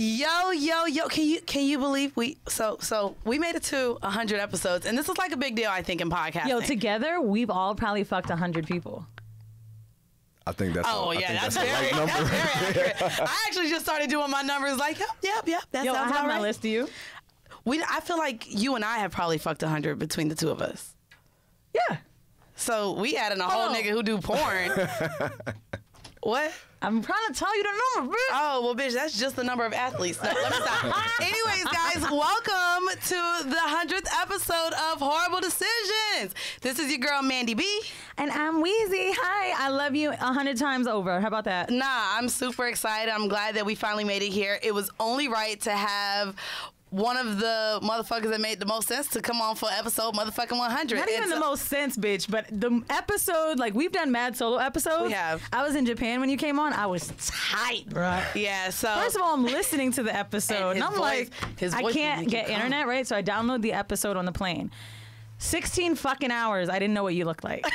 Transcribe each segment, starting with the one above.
Yo. Can you believe we made it to 100 episodes, and this is like a big deal, I think, in podcasting. Yo, together we've all probably fucked 100 people. I think that's that's very accurate. I actually just started doing my numbers like, yep. That Yo, I sounds have about my right. list of you. I feel like you and I have probably fucked 100 between the two of us. Yeah. So we adding a whole nigga who do porn. What? I'm trying to tell you the number, bitch. Oh, well, bitch, that's just the number of athletes. No, let me stop. Anyways, guys, welcome to the 100th episode of Horrible Decisions. This is your girl, Mandy B. And I'm Wheezy. Hi, I love you 100 times over. How about that? Nah, I'm super excited. I'm glad that we finally made it here. It was only right to have one of the motherfuckers that made the most sense to come on for episode motherfucking 100. Not even the most sense, bitch, but the episode, like, we've done mad solo episodes. We have. I was in Japan when you came on. I was tight, bro. Yeah, so. First of all, I'm listening to the episode, and I'm like, I can't get internet, right? So I download the episode on the plane. 16 fucking hours, I didn't know what you looked like.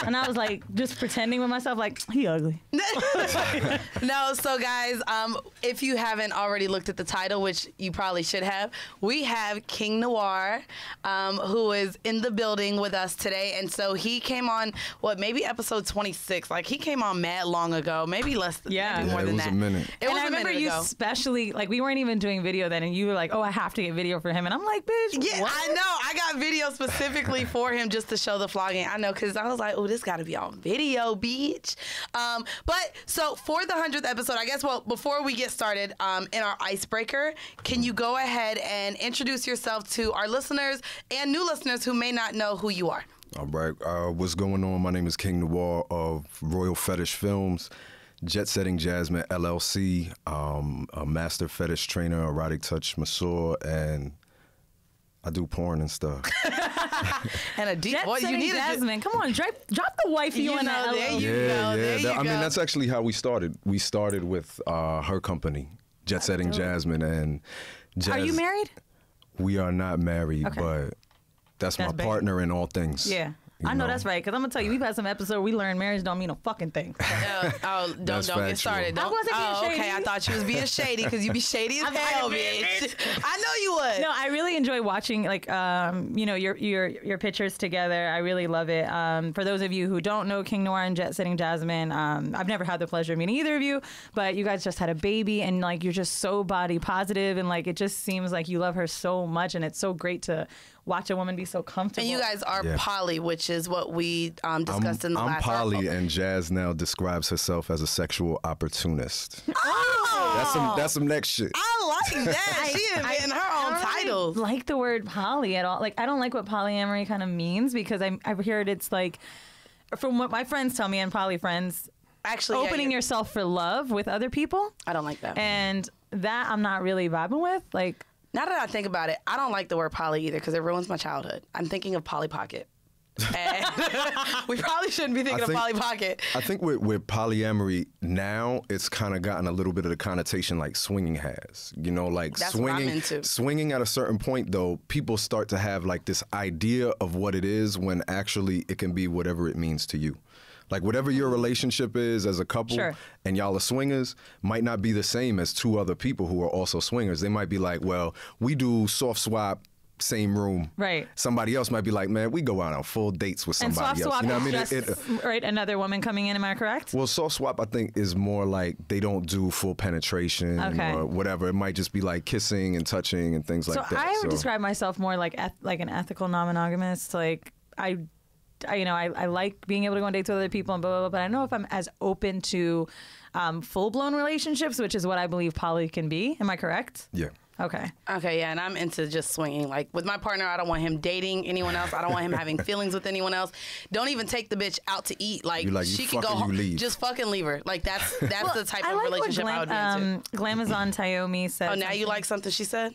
And I was like, just pretending with myself, like, he ugly. No, so guys, if you haven't already looked at the title, which you probably should have, we have King Noire, who is in the building with us today. And so he came on, maybe episode 26. Like, he came on mad long ago, maybe less than, maybe more than that. It was a minute. It was I a remember minute you ago. especially, like, we weren't even doing video then, and you were like, oh, I have to get video for him. And I'm like, bitch, Yeah, what? I know. I got video specifically for him just to show the flogging. I know, because I was like, oh, this got to be on video, bitch. But so for the 100th episode, I guess, before we get started in our icebreaker, can you go ahead and introduce yourself to our listeners and new listeners who may not know who you are? All right. What's going on? My name is King Noire of Royal Fetish Films, Jet Setting Jasmine LLC, a master fetish trainer, erotic touch masseur, and I do porn and stuff. And a deep boy, you need Jasmine. Come on, drop the wifey You on know, that. there you go. There you go. I mean, that's actually how we started. We started with her company, Jet Setting Jasmine, and Jazz. Are you married? We are not married, Okay. but that's my big. partner in all things. Yeah. You I know that's right, because I'm going to tell you, we've had some episodes we learned marriage don't mean a fucking thing. Don't get factual. started. I wasn't being shady. Okay, I thought you was being shady because you be shady as hell, bitch. I know you would. No, I really enjoy watching, like, your pictures together. I really love it. For those of you who don't know King Noire and Jet Setting Jasmine, I've never had the pleasure of meeting either of you, but you guys just had a baby, and, like, you're just so body positive, and, like, it just seems like you love her so much, and it's so great to watch a woman be so comfortable. And you guys are poly, which is what we discussed in the last I'm poly, article. and Jazz now describes herself as a sexual opportunist. Oh! That's some next shit. I like that. She inventing her own titles. I don't like the word poly at all. Like, I don't like what polyamory kind of means, because I've heard it's like, from what my friends tell me and poly friends, Actually, opening yourself for love with other people. I don't like that. And that I'm not really vibing with. Like, Now that I think about it, I don't like the word poly either because it ruins my childhood. I'm thinking of Polly Pocket. And we probably shouldn't be thinking of Polly Pocket. I think with polyamory now, it's kind of gotten a little bit of the connotation like swinging has. You know, like That's what I'm into. Swinging at a certain point, though, people start to have like this idea of what it is when actually it can be whatever it means to you. Like whatever your relationship is as a couple, Sure. and y'all are swingers, might not be the same as two other people who are also swingers. They might be like, well, we do soft swap, same room. Right. Somebody else might be like, man, we go out on full dates with and somebody soft else. swap You know what I is mean? just, right, another woman coming in, am I correct? Well, soft swap, I think, is more like they don't do full penetration or whatever. It might just be like kissing and touching and things like that. I would describe myself more like an ethical non-monogamist. Like, I like being able to go on dates with other people and blah, blah, blah, but I don't know if I'm as open to full-blown relationships, which is what I believe poly can be. Am I correct? Yeah. Okay. Okay, yeah, and I'm into just swinging. Like, with my partner, I don't want him dating anyone else. I don't want him having feelings with anyone else. Don't even take the bitch out to eat. Like she can go home. Just fucking leave her. Like, that's the type of relationship I would be into. Glamazon Tayomi said. Oh, now you like something she said?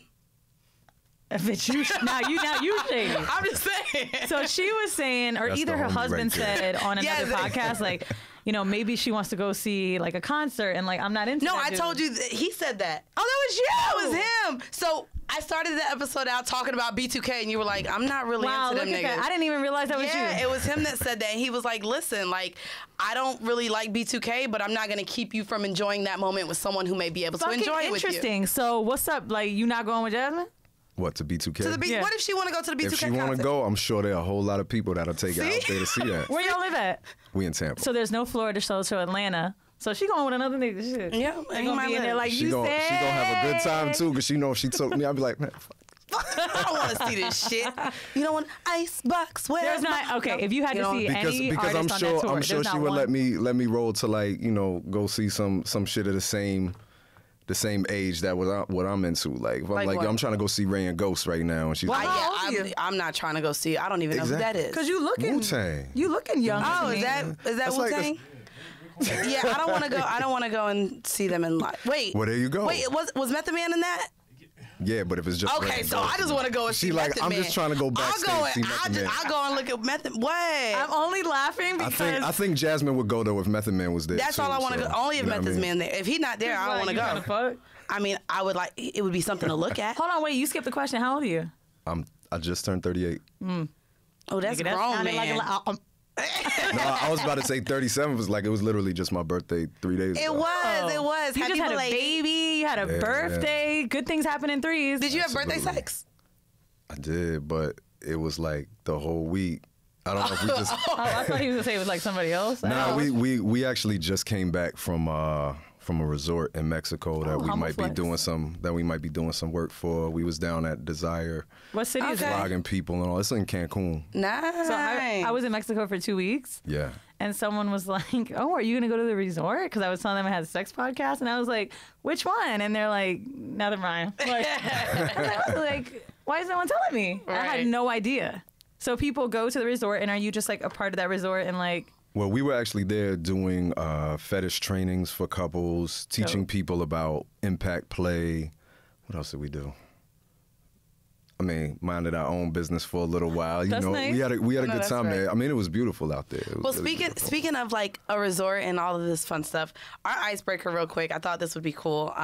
Bitch, now you shady. I'm just saying. So she was saying, or That's either the her homie husband right there. said on another podcast, like, you know, maybe she wants to go see like a concert and like I'm not into No, that I dude. told you he said that. Oh, that was you. That was him. So I started the episode out talking about B2K, and you were like, I'm not really Wow, into look them at niggas. that. I didn't even realize that was you. Yeah, it was him that said that. And he was like, listen, like, I don't really like B2K, but I'm not going to keep you from enjoying that moment with someone who may be able to Fucking enjoy it with you. interesting. So what's up? Like, you not going with Jasmine? What, to B2K? To the Yeah. What if she want to go to the B2K If she want to concert? go, I'm sure there are a whole lot of people that'll take her out there to see that. Where y'all live at? We in Tampa. So there's no Florida show to Atlanta. So she going with another nigga. Shit. Yeah, They he gonna might be in there live. like she you gonna said. have a good time too, because she know if she took me, I'd be like, man, fuck. I don't want to see this shit. You don't want icebox. Where's There's not okay. If you had to see any Because artist I'm on sure that tour, I'm sure there's she not would one. let me roll to, like, you know, go see some shit of the same age that what I'm into. Like if I'm Like like what? I'm trying to go see Ray and Ghost right now, and she's Why like, How old are you? I'm not trying to go see it. I don't even know who that is. Cause you looking Wu-Tang. You looking young. Oh, to is me. that That's like Wu-Tang? Yeah, I don't want to go. I don't want to go and see them in live. Wait. Well, there you go. Wait, was Method Man in that? yeah, but if it's just Ray Okay, and so Ghost, I just want to go and see She like, Method I'm Man. just trying to go backstage see Method Man. I'll go and look at Method. What? I'm only laughing I because think Jasmine would go though if Method Man was there. That's too, all I want to so, go. Only if you know what I Method's mean? Man there. If he's not there, I don't want to you tryna go. fuck? I mean, I would like. It would be something to look at. Hold on, wait. You skipped the question. How old are you? I just turned 38. Oh, that's Nigga, that grown, sounded man. No, I was about to say 37. It was literally just my birthday 3 days It ago. was. It was. You Happy just had a belated. baby. You had a Yeah. birthday. Good things happen in threes. Did you have birthday Absolutely. sex? I did, but it was like the whole week. I don't know if we just. Oh, I thought he was gonna say it was like somebody else. Nah, we actually just came back from a resort in Mexico that we humble might flex. be doing some work for. We was down at Desire, What city is it? Okay. flogging people and all. It's in Cancun. Nice. So I was in Mexico for 2 weeks. Yeah. And someone was like, "Oh, are you gonna go to the resort?" Because I was telling them I had a sex podcast, and I was like, "Which one?" And they're like, "Neither mind." Like, I was like, "Why is no one telling me?" I Right. had no idea. So people go to the resort, and are you just like a part of that resort and like? Well, we were actually there doing fetish trainings for couples, teaching Dope. people about impact play. What else did we do? I mean, minded our own business for a little while. You That's know, nice. we had a good that's time right. there. I mean, it was beautiful out there. It was Well, really beautiful. speaking of like a resort and all of this fun stuff, our icebreaker, real quick, I thought this would be cool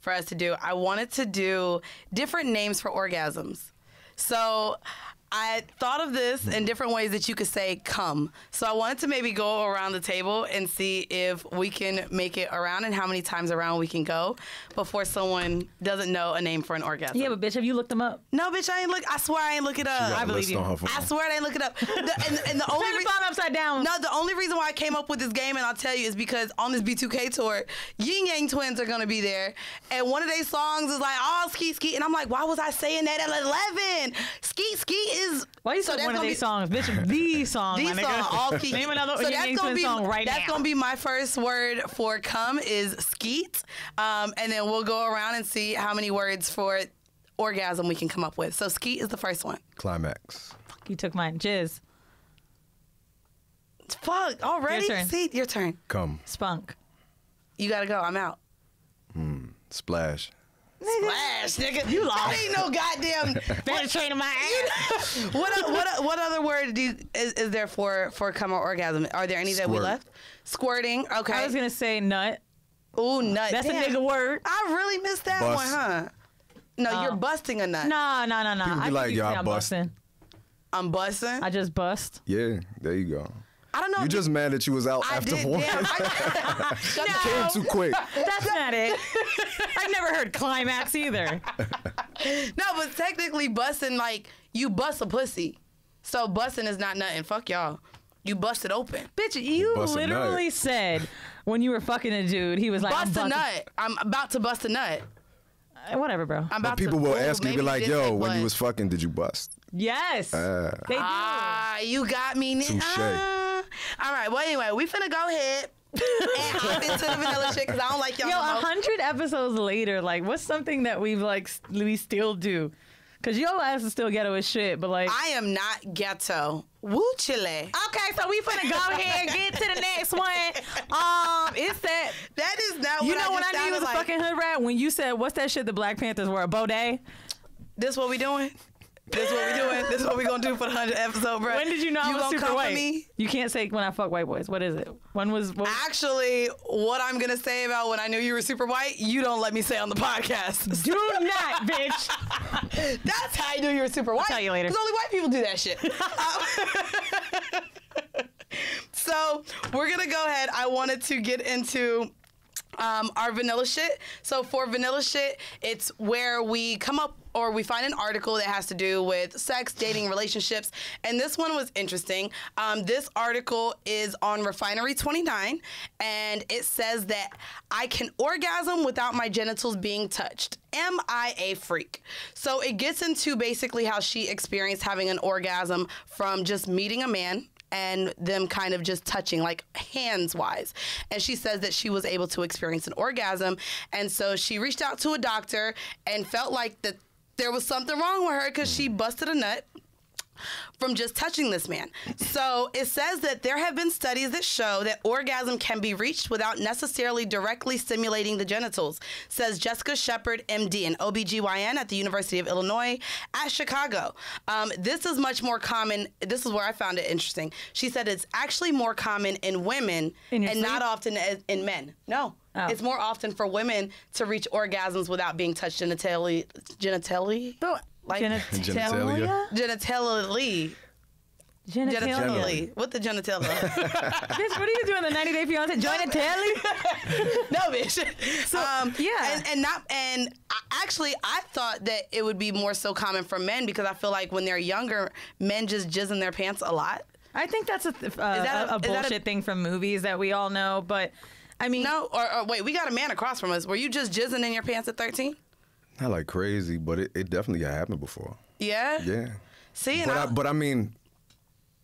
for us to do. I wanted to do different names for orgasms. So I thought of this in different ways that you could say come. So I wanted to maybe go around the table and see if we can make it around and how many times around we can go before someone doesn't know a name for an orgasm. Yeah, but bitch, have you looked them up? No, bitch, I ain't look. I swear I ain't look it up. She got I a believe list you. on her phone. I swear I didn't look it up. And the only Turn the reason. phone upside down. No, the only reason why I came up with this game, and I'll tell you, is because on this B2K tour, Yin Yang Twins are gonna be there, and one of their songs is like, "Oh, skeet skeet," and I'm like, why was I saying that at 11? Skeet skeet is. Why you so said that's one of gonna their be- songs, bitch? The song, The my nigga. song, all skeet. Name another So Yin that's Yang gonna Twin be song right that's now. gonna be my first word for come is skeet, and then we'll go around and see how many words for orgasm we can come up with. So skeet is the first one. Climax. You took mine. Jizz. Fuck, already? Your turn. See, your turn. Come. Spunk. You gotta go. I'm out. Splash. Splash, nigga. You lost. That ain't no goddamn. Better train my ass. What other word is there for come or orgasm? Are there any that we Squirt. left? Squirting. Okay. I was gonna say nut. Ooh, nut. That's Damn. a nigga word. I really missed that Bust. one, huh? No, you're busting a nut. No. People be I like, think you "Yo, say I I'm bust." busting. I'm busting. I just bust. Yeah, there you go. I don't know. You if just mad that you was out I after did. one. Damn. Shut the Came too quick. That's not it. I've never heard climax either. No, but technically busting, like, you bust a pussy. So busting is not nothing. Fuck y'all. You bust it open. Bitch, you Bust a literally nut. said when you were fucking a dude, he was like, Bust a I'm nut. I'm about to bust a nut. Whatever, bro. I'm But about people to, will ooh, ask you, maybe be like, did "Yo, say when butt. you was fucking, did you bust?" Yes. They do. Ah, you got me. Touche. All right. Well, anyway, we finna go ahead and hop into the vanilla shit because I don't like y'all. Yo, no more. 100 episodes later, like, what's something that we still do? Because your ass is still ghetto as shit, but like. I am not ghetto. Woo chile. Okay, so we finna go ahead and get to the next one. It's that. That is not You what know I when just I knew you was sounded a like. fucking hood rat? When you said, what's that shit the Black Panthers were? A Baudet? This what we doing? This is what we doing. This is what we gonna do for the 100th episode, bro. When did you know I was gonna super come for white? me? You can't say when I fuck white boys. What is it? Actually, what I'm gonna say about when I knew you were super white, you don't let me say on the podcast. Do not, bitch. That's how I knew you were super white. I'll tell you later. Because only white people do that shit. So we're gonna go ahead. I wanted to get into our vanilla shit. So for vanilla shit, it's where we come up or we find an article that has to do with sex, dating, relationships. And this one was interesting. This article is on Refinery 29, and it says that I can orgasm without my genitals being touched. Am I a freak? So it gets into basically how she experienced having an orgasm from just meeting a man and them kind of just touching, like hands-wise. And she says that she was able to experience an orgasm. And so she reached out to a doctor and felt like that there was something wrong with her because she busted a nut from just touching this man. So it says that there have been studies that show that orgasm can be reached without necessarily directly stimulating the genitals, says Jessica Shepard, MD, an OBGYN at the University of Illinois at Chicago. This is much more common. This is where I found it interesting. She said it's actually more common in women and not often in men. No. Oh. It's more often for women to reach orgasms without being touched genitally. Like Genitalia? Genitally. What the genitalia? Bitch, what are you doing? The 90 Day Fiance? Genitalia? No, bitch. So, yeah. I thought that it would be more so common for men because I feel like when they're younger, men just jizz in their pants a lot. I think that's a bullshit thing from movies that we all know, but I mean... No, or wait, we got a man across from us. Were you just jizzing in your pants at 13? Not like crazy, but it definitely happened before. Yeah? Yeah. See, but I mean,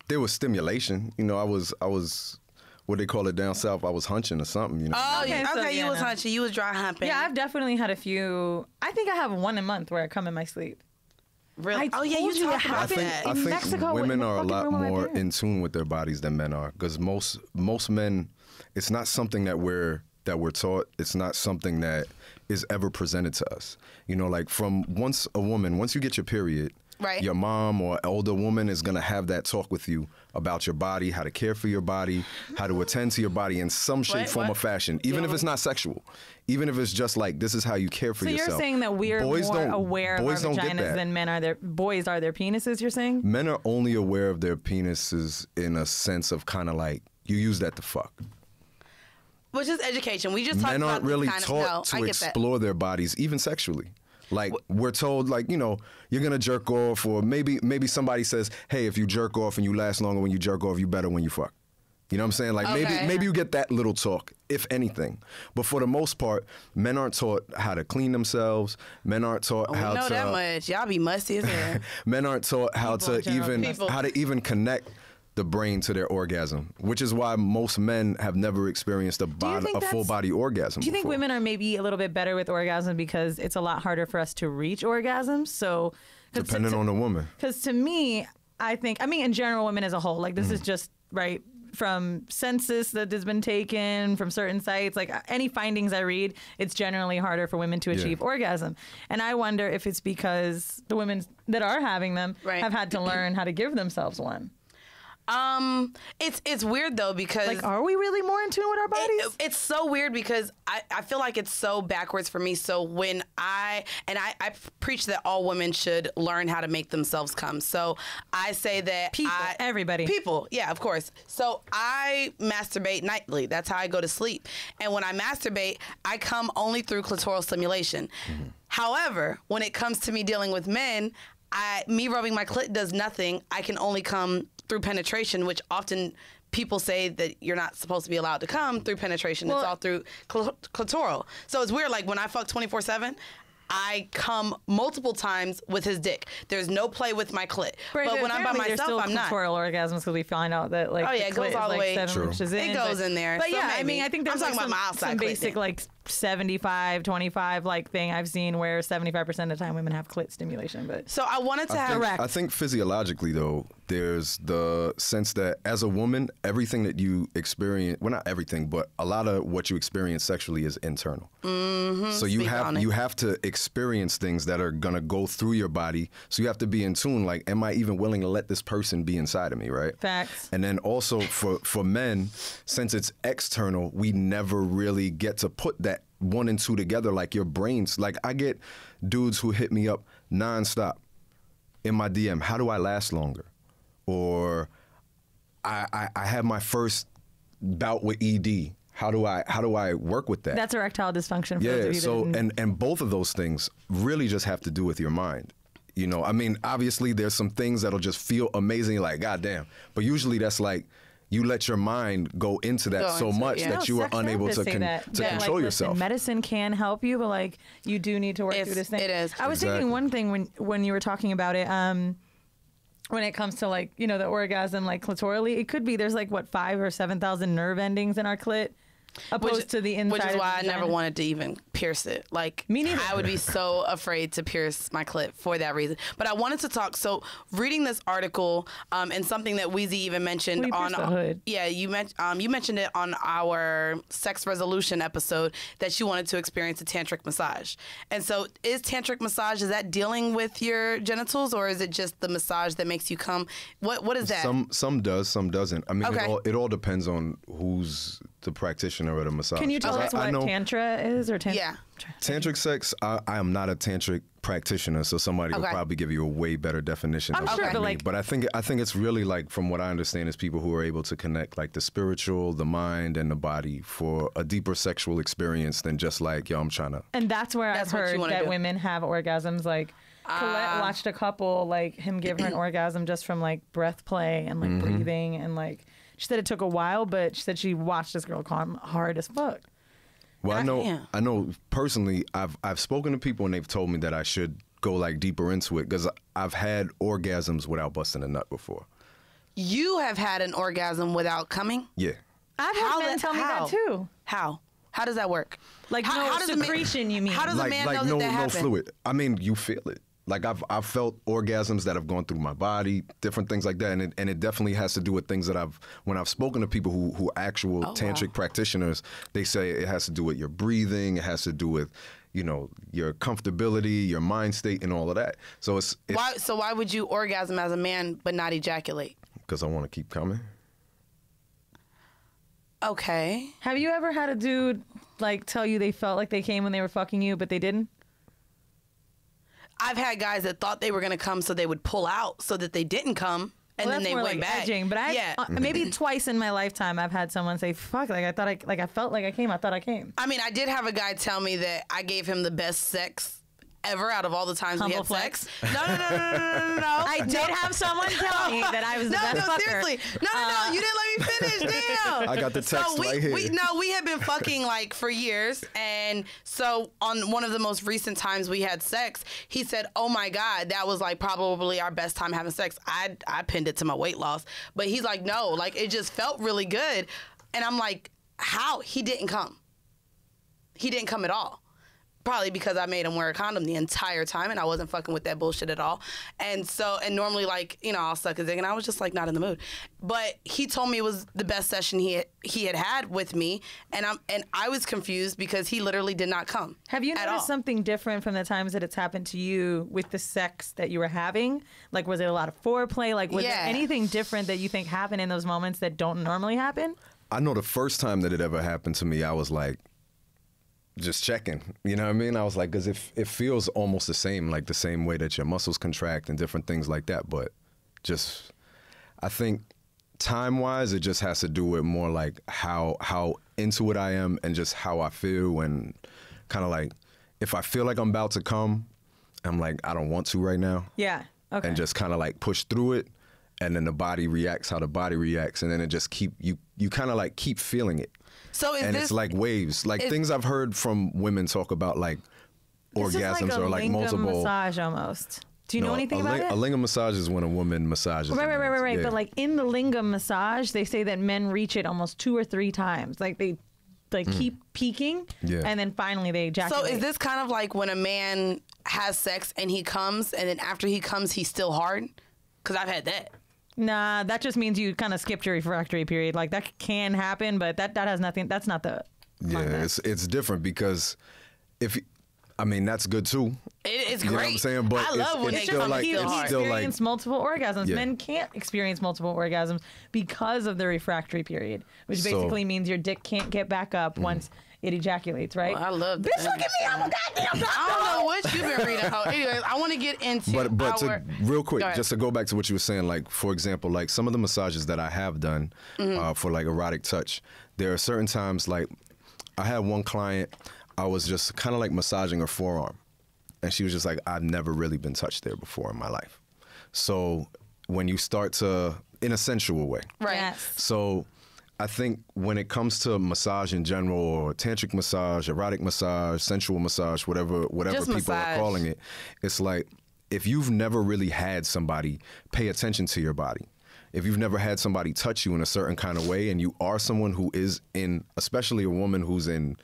there was stimulation. You know, I was what they call it down south, I was hunching or something, you know. Oh, yeah. Okay, you was hunching. You was dry humping. Yeah, I've definitely had a few. I think I have one a month where I come in my sleep. Really? Oh, yeah, you talked about that. I think Mexico, women are a lot more in tune with their bodies than men are, because most men, it's not something that we're taught. It's not something that is ever presented to us. You know, like once you get your period, right, your mom or older woman is gonna have that talk with you about your body, how to care for your body, how to attend to your body in some shape, form, or fashion, even if it's not sexual, even if it's just like this is how you care for yourself. So you're saying that we're more aware of our vaginas than men are boys are their penises, you're saying? Men are only aware of their penises in a sense of kind of like, you use that to fuck. Which is education. We just talked about men aren't really kind taught to explore their bodies, even sexually. Like, we're told, like, you know, you're going to jerk off, or maybe somebody says, hey, if you jerk off and you last longer when you jerk off, you better when you fuck. You know what I'm saying? Like, maybe you get that little talk, if anything. But for the most part, men aren't taught how to clean themselves. Men aren't taught how to... know that much. Y'all be musty as hell. Men aren't taught how to even connect the brain to their orgasm, which is why most men have never experienced a full body orgasm. Do you think women are maybe a little bit better with orgasm because it's a lot harder for us to reach orgasms? So depending on the woman. Because to me, I think, in general, women as a whole, like this is just right from census that has been taken from certain sites, like any findings I read, it's generally harder for women to achieve orgasm. And I wonder if it's because the women that are having them have had to learn how to give themselves one. It's weird though because like, are we really more in tune with our bodies? It's so weird because I feel like it's so backwards for me. So when I preach that all women should learn how to make themselves come. So I say that people, yeah, of course. So I masturbate nightly. That's how I go to sleep. And when I masturbate, I come only through clitoral stimulation. Mm-hmm. However, when it comes to me dealing with men, me rubbing my clit does nothing. I can only come through penetration, which often people say that you're not supposed to be allowed to come through penetration. It's all through clitoral. So it's weird. Like when I fuck 24/7, I come multiple times with his dick. There's no play with my clit. Right, but when I'm by myself, I'm not. Clitoral orgasms because we find out that like it goes all the way. 7 inches in. It goes in there. But so yeah, maybe. I think there's I'm talking about my outside some basic like 75-25 like thing I've seen where 75% of the time women have clit stimulation. But So I wanted to have. I think physiologically, though, there's the sense that as a woman, everything that you experience, well, not everything, but a lot of what you experience sexually is internal. So you have to experience things that are gonna go through your body. So you have to be in tune. Like, am I even willing to let this person be inside of me, right? Facts. And then also for men, since it's external, we never really get to put that 1 and 2 together. Like your brains. Like I get dudes who hit me up nonstop in my DM. How do I last longer? Or I had my first bout with ED. How do I work with that? That's erectile dysfunction. For those of Yeah. you So that didn't- and both of those things really just have to do with your mind. You know, I mean, obviously there's some things that'll just feel amazing. You're like, God damn. But usually that's like you let your mind go into that so much that you are sex unable to therapists say that. control Like, listen, yourself. Medicine can help you, but like you do need to work through this thing. It is. I was Exactly. thinking one thing when you were talking about it. When it comes to like, you know, the orgasm, like clitorally, it could be there's like what 5,000 or 7,000 nerve endings in our clit, opposed to the inside. Which is of why the I never vagina. wanted to even pierce it. Like, Me neither. I would be so afraid to pierce my clit for that reason. But I wanted to talk. So, reading this article and something that Weezy even mentioned Well, you on pierced the hood. Yeah, you mentioned it on our sex resolution episode that you wanted to experience a tantric massage. And so, is tantric massage, is that dealing with your genitals, or is it just the massage that makes you come? What is that? Some does, some doesn't. I mean, Okay. it all depends on who's the practitioner of the massage. Can you tell us what know tantra is or tantra? Yeah. tantric sex? I am not a tantric practitioner, so somebody will Okay. probably give you a way better definition. I'm of sure, it but than me. like- But I think it's really like, from what I understand, is people who are able to connect like the spiritual, the mind, and the body for a deeper sexual experience than just like, yo, I'm trying to. And that's where That's I've what you heard wanna that do. women have orgasms. Like Colette watched a couple, like him give her an orgasm just from like breath play and like breathing, and like she said it took a while, but she said she watched this girl come hard as fuck. Well, Yeah. I know personally, I've spoken to people and they've told me that I should go like deeper into it because I've had orgasms without busting a nut before. You have had an orgasm without coming? Yeah. I've had men tell me that too. How? How does that work? Like no does a man- secretion, you mean? How does a Like man like know no that happened? fluid. I mean, you feel it. Like I've felt orgasms that have gone through my body, different things like that, and it definitely has to do with things that when I've spoken to people who actual tantric practitioners, they say it has to do with your breathing, it has to do with, you know, your comfortability, your mind state, and all of that. So it's Why would you orgasm as a man but not ejaculate? because I want to keep coming. Okay. Have you ever had a dude like tell you they felt like they came when they were fucking you, but they didn't? I've had guys that thought they were going to come so they would pull out so that they didn't come, and Well, then that's they more went like back. edging, but maybe twice in my lifetime I've had someone say, "Fuck!" Like I felt like I came. I thought I came. I mean, I did have a guy tell me that I gave him the best sex ever out of all the times we Humble had flex. sex. No. I did have someone tell me that I was the best No, fucker. seriously. No, you didn't let me finish. Damn. I got the text right here. We had been fucking like for years, and so on one of the most recent times we had sex, he said, "Oh my God, that was like probably our best time having sex." I pinned it to my weight loss, but he's like, "No, like it just felt really good," and I'm like, "How? He didn't come. He didn't come at all." Probably because I made him wear a condom the entire time and I wasn't fucking with that bullshit at all. And normally, like, you know, I'll suck his dick and I was just like not in the mood. But he told me it was the best session he had with me, and I was confused because he literally did not come. Have you at noticed all. something different from the times that it's happened to you with the sex that you were having? Like, was it a lot of foreplay? Like, was there Yeah. anything different that you think happened in those moments that don't normally happen? I know the first time that it ever happened to me, I was like, just checking, you know what I mean? I was like, because it feels almost the same, like the same way that your muscles contract and different things like that. But just, I think time-wise, it just has to do with more like how into it I am and just how I feel, and kind of like, if I feel like I'm about to come, I'm like, I don't want to right now. Yeah. Okay. And just kind of like push through it, and then the body reacts how the body reacts, and then it just you kind of like keep feeling it. So is And this it's like waves, like things I've heard from women talk about, like This is orgasms like a or like lingam multiple. massage almost. Do you know anything about it? A lingam massage is when a woman massages. Right. Yeah. But like in the lingam massage, they say that men reach it almost 2 or 3 times. Like they like keep peaking, and then finally they ejaculate. So is this kind of like when a man has sex and he comes, and then after he comes, he's still hard? Because I've had that. Nah, that just means you kind of skipped your refractory period. Like that can happen, but that has nothing. That's not the. Yeah, it's different because that's good too. It's you great. know what I'm saying? But I love when It's they just come like still hard. experience multiple orgasms. Yeah. Men can't experience multiple orgasms because of the refractory period, which basically means your dick can't get back up once it ejaculates, right? Well, I love that. Bitch, look at me, I'm a goddamn doctor. I don't know what you've been reading. Anyways, I want to get into But real quick, Go ahead. just to go back to what you were saying, like, for example, like some of the massages that I have done for like erotic touch, there are certain times, like I had one client, I was just kind of like massaging her forearm. And she was just like, I've never really been touched there before in my life. So when you start to, in a sensual way. right. Yes. So I think when it comes to massage in general, or tantric massage, erotic massage, sensual massage, whatever Just people massage. are calling it, it's like if you've never really had somebody pay attention to your body, if you've never had somebody touch you in a certain kind of way, and you are someone who is in, especially a woman who's in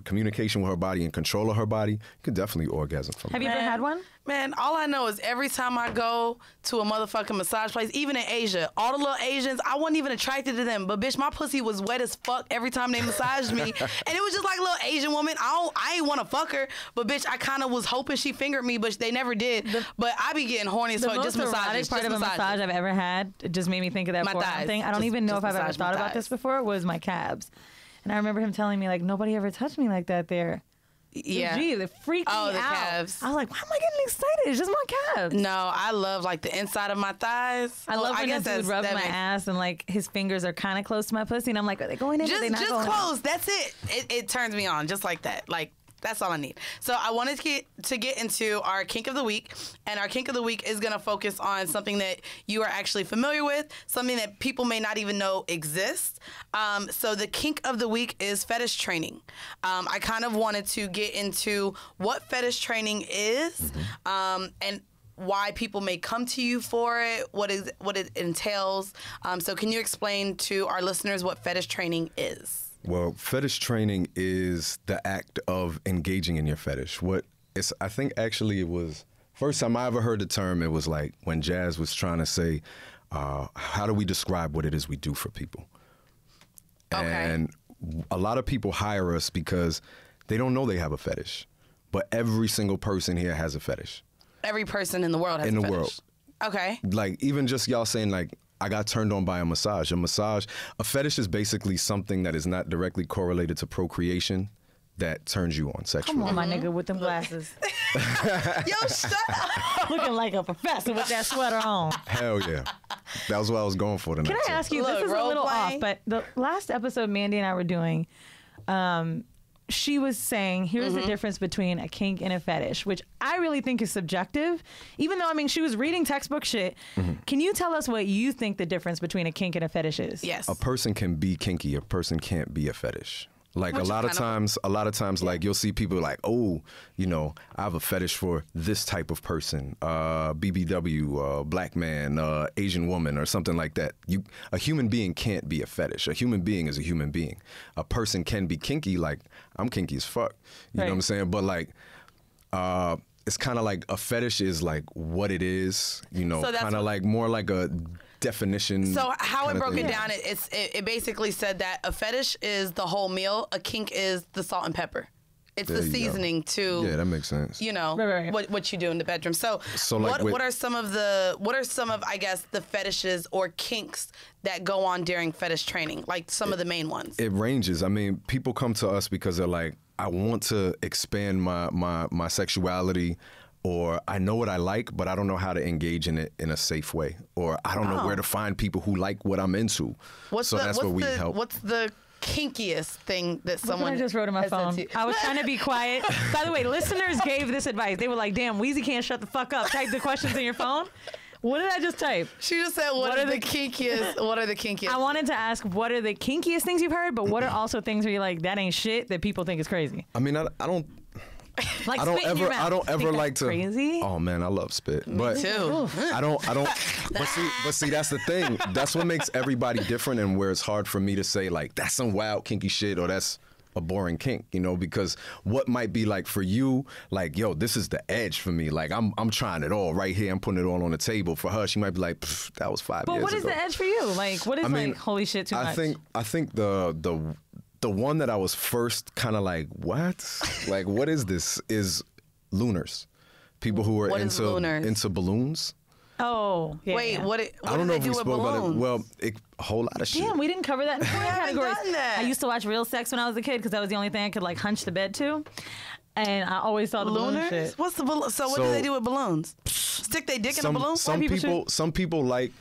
communication with her body and control of her body, you can definitely orgasm from Have that. you ever had one? Man, all I know is every time I go to a motherfucking massage place, even in Asia, all the little Asians, I wasn't even attracted to them. But bitch, my pussy was wet as fuck every time they massaged me. And it was just like a little Asian woman. I ain't want to fuck her, but bitch, I kind of was hoping she fingered me, but they never did. But I be getting horny as The fuck. most Just massages. erotic part of a massage I've ever had, it just made me think of that My forearm thighs. thing. I don't even know if I've ever massage my thought about thighs. this before, was my calves. And I remember him telling me, like, nobody ever touched me like that there. Yeah. Gee, it freaked me out. the calves. I was like, why am I getting excited? It's just my calves. No, I love like the inside of my thighs. I love when a dude rubs my ass and like his fingers are kind of close to my pussy, and I'm like, are they going in? Are they not Just going in? close. That's it. It turns me on just like that. Like, that's all I need. So I wanted to get into our kink of the week, and our kink of the week is going to focus on something that you are actually familiar with, something that people may not even know exists. So the kink of the week is fetish training. I kind of wanted to get into what fetish training is, and why people may come to you for it, what it entails. So can you explain to our listeners what fetish training is? Well, fetish training is the act of engaging in your fetish. I think actually it was, first time I ever heard the term, it was like when Jazz was trying to say, how do we describe what it is we do for people? Okay. And a lot of people hire us because they don't know they have a fetish. But every single person here has a fetish. Every person in the world has In a the fetish. world. Okay. Like, even just y'all saying, like, I got turned on by a massage. A fetish is basically something that is not directly correlated to procreation that turns you on sexually. Come on, my nigga, with them glasses. Yo, shut up. Looking like a professor with that sweater on. Hell yeah. That was what I was going for tonight. Can I too. ask you, Look, this is a role little play. off, but the last episode Mandy and I were doing, she was saying, here's the difference between a kink and a fetish, which I really think is subjective. Even though, I mean, she was reading textbook shit. Can you tell us what you think the difference between a kink and a fetish is? Yes. A person can be kinky, a person can't be a fetish. Like Which a is lot of kind of- times, like you'll see people like, oh, I have a fetish for this type of person, BBW, black man, Asian woman, or something like that. A human being can't be a fetish. A human being is a human being. A person can be kinky, like I'm kinky as fuck. You know what I'm saying? But like, it's kind of like a fetish is like what it is. So that's kind of like more like a definition. So how it kinda broke thing. it down, it basically said that a fetish is the whole meal, a kink is the salt and pepper. It's There the you go. seasoning to Yeah, that makes sense. Right. what you do in the bedroom. So like what are some of I guess the fetishes or kinks that go on during fetish training? Like some of the main ones. It ranges. I mean, people come to us because they're like, I want to expand my sexuality, or I know what I like, but I don't know how to engage in it in a safe way, or I don't know where to find people who like what I'm into. That's where we help. What's the kinkiest thing that someone I just wrote on my has said phone. to you? I was trying to be quiet. By the way, listeners gave this advice. They were like, damn, Weezy can't shut the fuck up. Type the questions in your phone. What did I just type? She just said, what are the kinkiest? What are the kinkiest? I wanted to ask, what are the kinkiest things you've heard, but what are also things where you're like, that ain't shit that people think is crazy? I mean, I Like I don't spit in your ever, mouth. I don't Think ever that's like to. Crazy. Oh man, I love spit. But too. I don't. But see, that's the thing. That's what makes everybody different, and where it's hard for me to say like that's some wild kinky shit or that's a boring kink, you know, because what might be like for you, like, yo, this is the edge for me. Like, I'm trying it all right here. I'm putting it all on the table. For her, she might be like, that was 5 years ago. But what is the edge for you? Like, what is like, holy shit, too much? I think the one that I was first kind of like, what? Like, what is this? Is lunars. People who are into balloons. Oh, yeah. Wait, yeah. I don't know if we spoke about it. Well, a whole lot of shit. Damn, we didn't cover that in the porn categories. done that. I used to watch Real Sex when I was a kid because that was the only thing I could like hunch the bed to, and I always saw the balloon Lunars? shit. What's the balloon? So what do they do with balloons? Stick their dick in a balloon? Some people like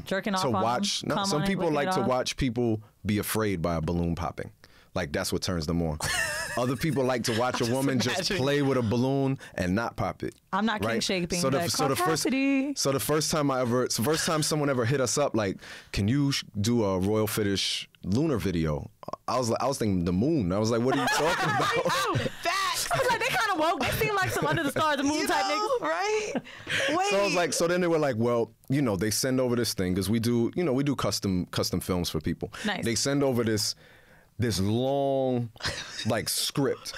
jerking off to on watch. them, No, some people licking like it to off. watch people be afraid by a balloon popping. Like that's what turns them on. Other people like to watch a woman just play with a balloon and not pop it. I'm not kink right? shaping. So the first time someone ever hit us up like, can you do a royal fetish lunar video? I was thinking the moon. I was like, what are you talking about? Facts. I was like, they kind of woke. They seem like some under the stars, the moon type niggas. Right? Wait. So I was like, so then they were like, well, you know, they send over this thing because we do custom films for people. Nice. They send over this long like script.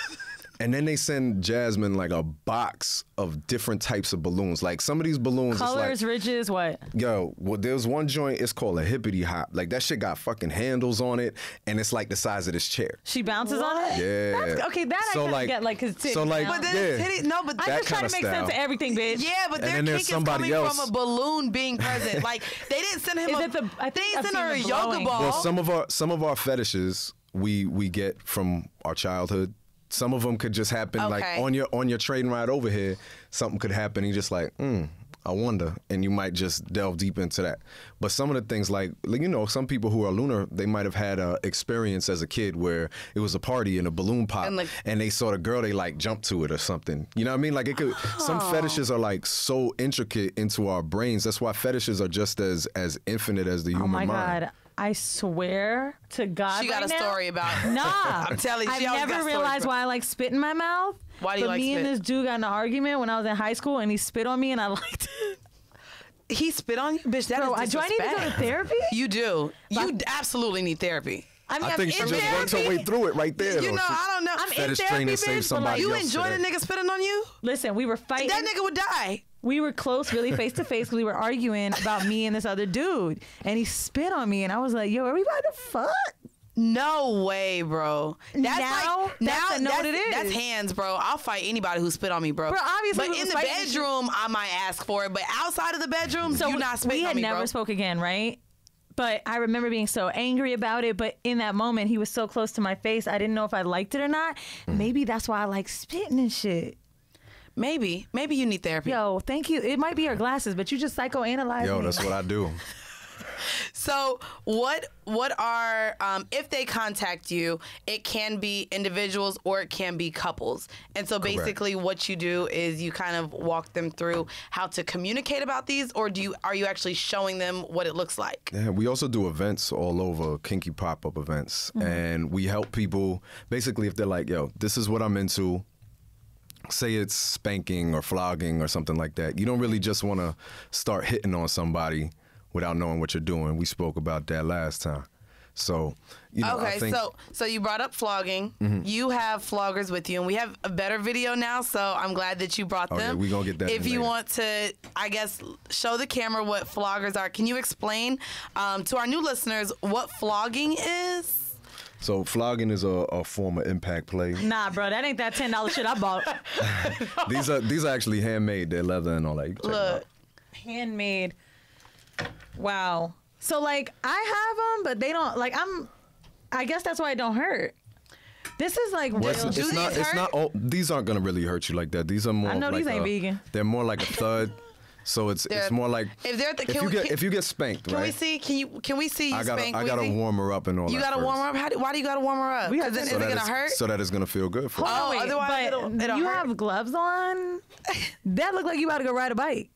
And then they send Jasmine like a box of different types of balloons. Like some of these balloons, Colors, it's like, ridges, what? yo, well, there's one joint, it's called a hippity hop. Like that shit got fucking handles on it, and it's like the size of this chair. She bounces on it? Yeah. That's, okay, that So, I kind of like- get, like, cause titties so, like- now. But then Yeah. titty, no, but I'm that just trying to kinda make sense of style. everything, bitch. yeah, but And their then there's kink is somebody coming else. from a balloon being present. Like they didn't send him Is a it the- I think they I've sent her a seen the yoga blowing. ball. Well, some of our fetishes we get from our childhood. Some of them could just happen like Okay. on your train ride over here. Something could happen. And you're just like, I wonder, and you might just delve deep into that. But some of the things, like you know, some people who are lunar, they might have had a experience as a kid where it was a party and a balloon popped, And, like- and they saw the girl, they like jumped to it or something. You know what I mean? Like it could. Some fetishes are like so intricate into our brains. That's why fetishes are just as infinite as the Oh human my mind. God. I swear to God. She got right a now, story about it. Nah. I'm telling you, she I've always got never stories, realized bro. why I like spit in my mouth. Why do you but like me and spit? this dude got in an argument when I was in high school, and he spit on me, and I liked it. He spit on you, bitch. That Bro, is do I need to go to disrespect. therapy? You do. You absolutely need therapy. I mean, I think she I'm in just worked her therapy. way through it right there. You though. know, She- I don't know. I'm in Fetish therapy, training bitch, saved but somebody like, You else enjoy today. the nigga spitting on you? listen, we were fighting. That nigga would die. We were close, really face to face, because we were arguing about me and this other dude, and he spit on me, and I was like, "Yo, are we about to fuck?" No way, bro. That's Now? like, That's what it is. That's hands, bro. I'll fight anybody who spit on me, bro. Bro, obviously but we in was the fighting and shit. bedroom, I might ask for it. But outside of the bedroom, So you not spitting we on had me, never bro. spoke again, right? But I remember being so angry about it. But in that moment, he was so close to my face, I didn't know if I liked it or not. Maybe that's why I like spitting and shit. Maybe you need therapy. Yo, thank you. It might be your glasses, but you just psychoanalyze Yo, me. that's what I do. So what are if they contact you, it can be individuals or it can be couples. And so basically what you do is you kind of walk them through how to communicate about these, or are you actually showing them what it looks like? Yeah, we also do events all over, kinky pop-up events. And we help people, basically if they're like, yo, this is what I'm into. Say it's spanking or flogging or something like that. You don't really just want to start hitting on somebody without knowing what you're doing. We spoke about that last time. So, you know, I Okay, think, so you brought up flogging. You have floggers with you, and we have a better video now, so I'm glad that you brought them. Okay, we gonna get that If in you later. want to, I guess, show the camera what floggers are, can you explain to our new listeners what flogging is? so flogging is a form of impact play. Nah, bro, that ain't that $10 shit I bought. These are actually handmade. They're leather and all that. You can check them out. Look, Handmade. Wow. So like I have them, but they don't like. I guess that's why it don't hurt. This is like Well, real. Do it's these not. It's hurt? not. All, these aren't gonna really hurt you like that. These are more. I know like these ain't vegan. They're more like a thud. So it's more like if they're the, if you get spanked, can right? we see? Can we see you I gotta spank? warm her up and all You that. gotta warm her up. Why do you gotta warm her up? We have Because then to- is it gonna it's- hurt? So that it's gonna feel good for you. Oh, Wait, otherwise but it'll you hurt. have gloves on. That look like you about to go ride a bike.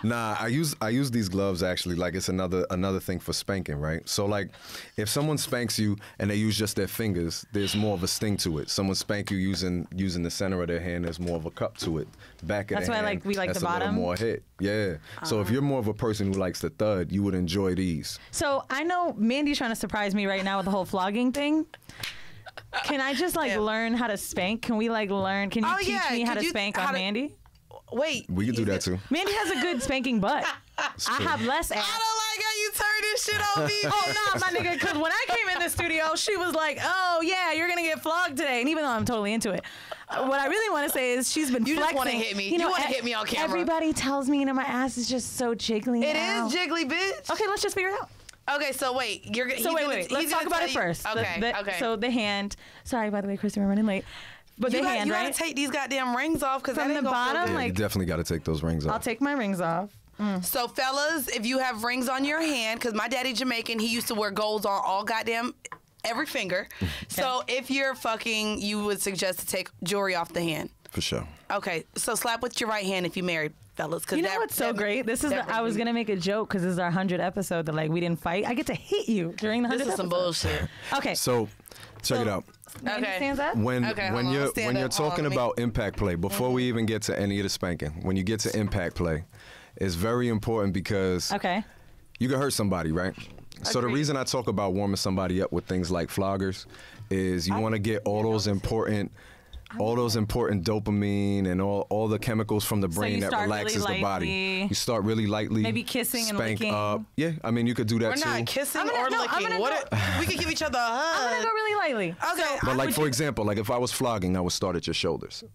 Nah, I use these gloves actually like it's another thing for spanking, right? So like if someone spanks you and they use just their fingers, there's more of a sting to it. Someone spank you using the center of their hand, there's more of a cup to it. Back of That's the why hand, we like that's the bottom. a little more hit. Yeah. So if you're more of a person who likes the thud, you would enjoy these. So I know Mandy's trying to surprise me right now with the whole flogging thing. Can I just learn how to spank? Can we learn? Can you teach me how to spank on Mandy? Wait. We can do that too. Mandy has a good spanking butt. I have less ass. I don't like how you turn this shit on me. Oh, no, my nigga, because when I came in the studio, she was like, oh, yeah, you're going to get flogged today. And even though I'm totally into it, what I really want to say is she's been You flexing. just want to hit me. You want to hit me on camera. Everybody tells me, my ass is just so jiggly It now. is jiggly, bitch. Okay, let's just figure it out. Okay, so wait. Wait. Let's talk about it first. Okay, okay. So the hand. Sorry, by the way, Kristen, we're running late. But the hand, right? You gotta take these goddamn rings off because from the bottom. Yeah, you definitely got to take those rings off. I'll take my rings off. So fellas, if you have rings on your hand, because my daddy Jamaican, he used to wear golds on all goddamn every finger. So if you're fucking, you would suggest to take jewelry off the hand. For sure. Okay, so slap with your right hand if you married, fellas. You know what's so great? This is I was gonna make a joke because this is our 100th episode that we didn't fight. I get to hit you during the 100th. This is some bullshit. Okay. So check it out. Mandy stands up. When you're talking about impact play, before we even get to any of the spanking, when you get to impact play, it's very important because you can hurt somebody, right? So the reason I talk about warming somebody up with things like floggers is you want to get all those important dopamine and all the chemicals from the brain that relaxes the body. You start really lightly. Maybe kissing and licking. Up. Yeah, I mean, you could do that too. We're not kissing or licking. We could give each other a hug. I'm going to go really lightly. Okay. But for example, if I was flogging, I would start at your shoulders.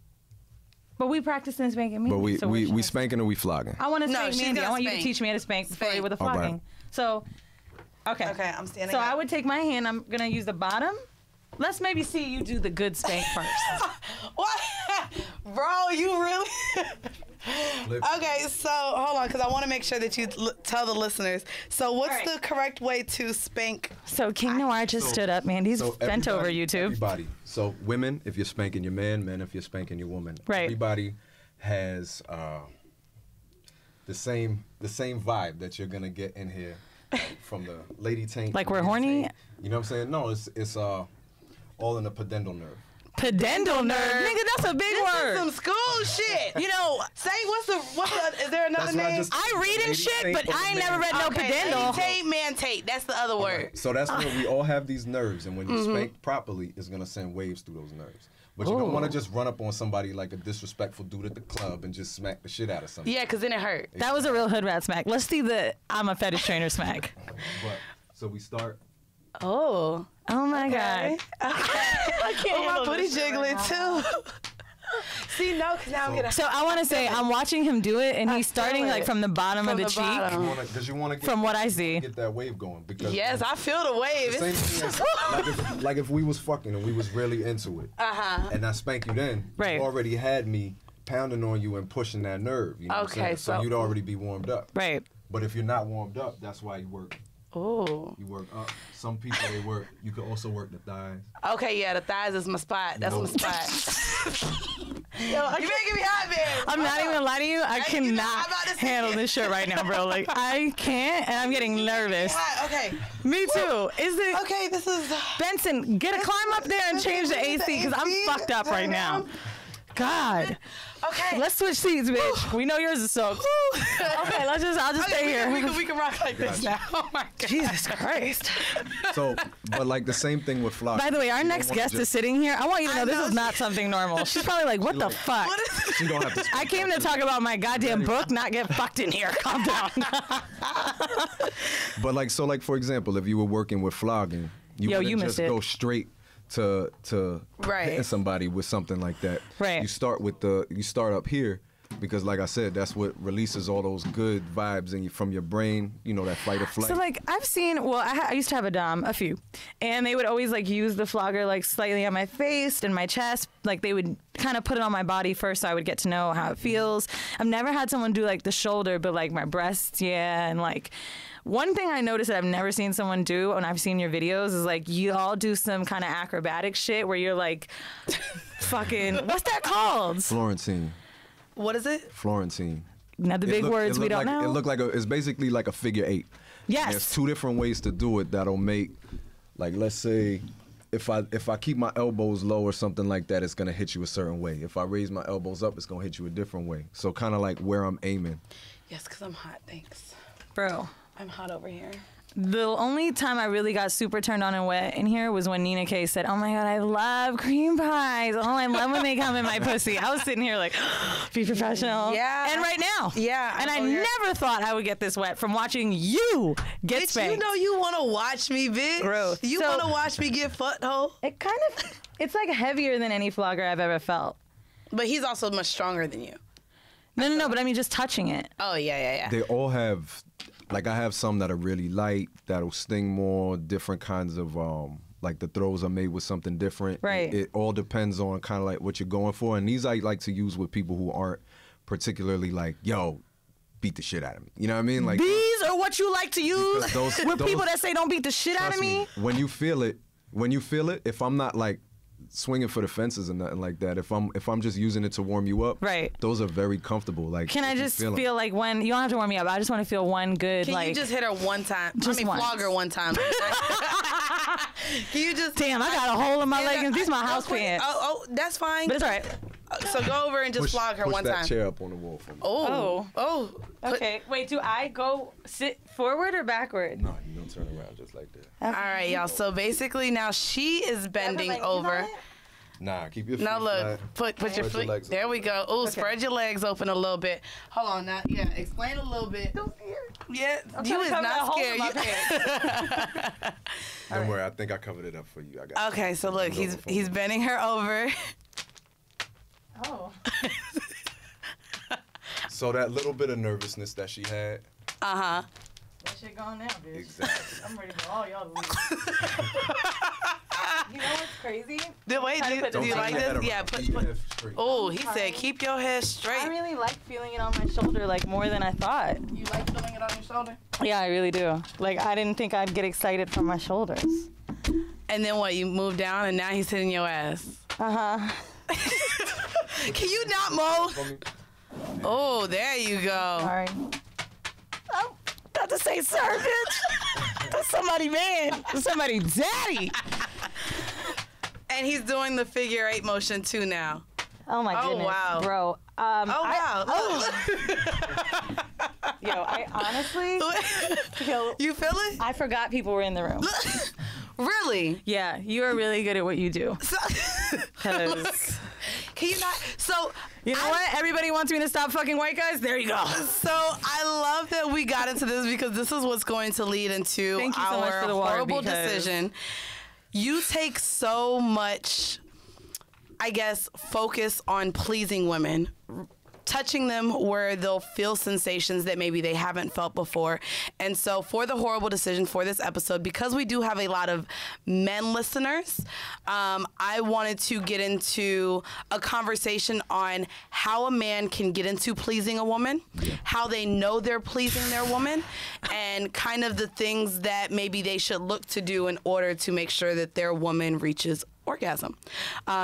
But we practicing spanking me. But we spanking or we flogging? I want to spank Mandy. I want you to teach me how to spank before you with the flogging. Right. So, okay, I'm standing So up. I would take my hand. I'm going to use the bottom. Let's maybe see you do the good spank first. What? Bro, you really? Okay, so hold on, because I want to make sure that you tell the listeners. So what's the correct way to spank? So King Noire just stood up. Mandy's bent over YouTube. Everybody. So women, if you're spanking your man, men, if you're spanking your woman. Right. Everybody has the same vibe that you're gonna get in here from the lady tank. Like we're horny? Tank. You know what I'm saying? No, it's all in the pedestal nerve. Pedestal nerve, nigga, that's a big word. This is some school shit. You know, say what's the is there another name? I read and shit, but I ain't never read no pedestal. Mentate, that's the other word. So that's when we all have these nerves, and when you spank properly, it's gonna send waves through those nerves. But you don't want to just run up on somebody like a disrespectful dude at the club and just smack the shit out of somebody. Yeah, because then it hurt. That was a real hood rat smack. Let's see the I'm a fetish trainer smack. So we start. Oh my God. I can't my booty jiggling too. See, no, because now I'm getting. So I want to say I'm watching him do it, and he's starting from the bottom of the cheek. Because you want to from what I see, get that wave going. Because yes, I feel the wave. The same thing as, like if we was fucking and we was really into it, and I spank you then, you already had me pounding on you and pushing that nerve. You know what I'm saying? So you'd already be warmed up. Right. But if you're not warmed up, that's why you work. Oh. You work up. Some people they work. You can also work the thighs. Okay, yeah, the thighs is my spot. That's my spot. Yo, you making me hot, man. I'm not even gonna lie to you. I cannot handle this shit right now, bro. Like I can't, and I'm getting nervous. Okay. Me too. Is it? Okay, this is Benson. Climb up there and change the AC because I'm fucked up right now. God. Okay. Let's switch seats, bitch. We know yours is soaked. Okay, I'll just stay here. We can rock like this now. Oh my God. Jesus Christ. So, but like the same thing with flogging. By the way, our next guest is sitting here. I want you to know this is not something normal. She's probably like, what the fuck? What is you don't have to I came to talk about my goddamn book, not get fucked in here. Calm down. But like, so like, for example, if you were working with flogging, you wouldn't just go straight to hitting somebody with something like that. Right. You start up here because, like I said, that's what releases all those good vibes from your brain. You know, that fight or flight. So like I've seen, I used to have a few, and they would always like use the flogger like slightly on my face and my chest. Like they would kind of put it on my body first, so I would get to know how it feels. I've never had someone do like the shoulder, but like my breasts, and like. One thing I noticed that I've never seen someone do when I've seen your videos is like you all do some kind of acrobatic shit where you're like fucking, what's that called? Florentine. What is it? Florentine. now the big words we don't know. It looked like it's basically like a figure 8. Yes. And there's 2 different ways to do it that'll make, like, let's say, if I keep my elbows low or something like that, it's gonna hit you a certain way. If I raise my elbows up, it's gonna hit you a different way. So kind of like where I'm aiming. Yes, because I'm hot. Thanks. Bro. I'm hot over here. The only time I really got super turned on and wet in here was when Nina K said, "Oh my God, I love cream pies. Oh, I love when they come in my pussy." I was sitting here like, be professional. Yeah. And right now. Yeah. And I never thought I would get this wet from watching you get Bitch, spanked. you know you want to watch me, bitch. Growth. You So- want to watch me get fucked, ho? It kind of, it's like heavier than any flogger I've ever felt. But he's also much stronger than you. No, but I mean just touching it. Oh, yeah. They all have, like, I have some that are really light, that'll sting more, different kinds of, like the throws are made with something different. Right. It all depends on kind of like what you're going for. And these I like to use with people who aren't particularly like, yo, beat the shit out of me. You know what I mean? Like, These are what you like to use Because with people that say don't beat the shit out of trust me. when you feel it, if I'm not like swinging for the fences and nothing like that, if I'm just using it to warm you up, Right. those are very comfortable. Like, Can I if you just feel 'em. feel like when, you don't have to warm me up, I just want to feel one good, Can like. you just hit her one time? Just once. flog her one time. Can you just... Damn, I got a hole in my leg and these are my house quick. pants. Oh, that's fine. But it's all right. So go over and just flog her push one that time. chair up on the wall for me. Oh. Okay, wait, do I go sit forward or backward? No, you don't turn around just like that. All right, y'all. So basically now she is bending over. Nah, keep your feet Now look, flat. put your Spread your feet. legs There open. we go. Oh, spread your legs open a little bit. Hold on now. Yeah, explain a little bit. Don't scare. Yeah, I'm you trying is to cover not that hole in scared. my pants. Don't worry, I think I covered it up for you. I got Okay, so look, he's bending her over. Oh. So that little bit of nervousness that she had. Uh-huh. That shit gone now, bitch. Exactly. I'm ready for all y'all to leave. You know what's crazy? Wait, trying to put do you this like on. this? Yeah, put. Oh, he said keep your head I straight. really like feeling it on my shoulder, like more than I thought. You like feeling it on your shoulder? Yeah, I really do. Like, I didn't think I'd get excited from my shoulders. And then what? You move down and now he's hitting your ass. Uh-huh. Can you not move? Oh, there you go. Sorry. I'm about to say sir, bitch. That's somebody man. That's somebody daddy. And he's doing the figure 8 motion too now. Oh my Oh, goodness, wow. bro. Oh, wow. Yo, I honestly feel. You feel it? I forgot people were in the room. Really? Yeah, you are really good at what you do. So, 'Cause can you not? So, you know what? Everybody wants me to stop fucking white guys. There you go. So I love that we got into this because this is what's going to lead into Thank you so much our for the water, horrible because- decision. You take so much, I guess, focus on pleasing women, touching them where they'll feel sensations that maybe they haven't felt before. And so for the horrible decision for this episode, because we do have a lot of men listeners, I wanted to get into a conversation on how a man can get into pleasing a woman, how they know they're pleasing their woman, and kind of the things that maybe they should look to do in order to make sure that their woman reaches orgasm.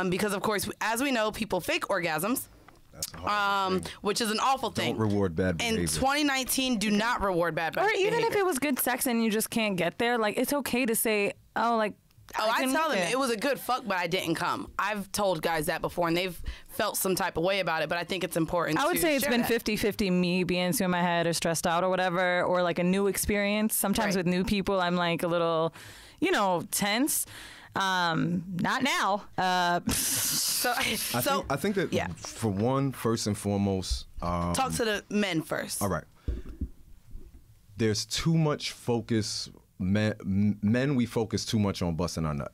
Because, of course, as we know, people fake orgasms. That's a horrible thing. Which is an awful thing. Don't reward bad behavior. In 2019, do not reward bad Or behavior. even if it was good sex and you just can't get there, like, it's okay to say, oh, like, I couldn't tell make them it was a good fuck, but I didn't come. I've told guys that before, and they've felt some type of way about it, but I think it's important I would to say it's share been that. 50-50 me being too in my head or stressed out or whatever, or like a new experience. Sometimes Right. with new people, I'm like a little, tense. Not now. So, I think that yeah. for one, first and foremost, talk to the men first. all right. There's too much focus. Men, we focus too much on busting our nut.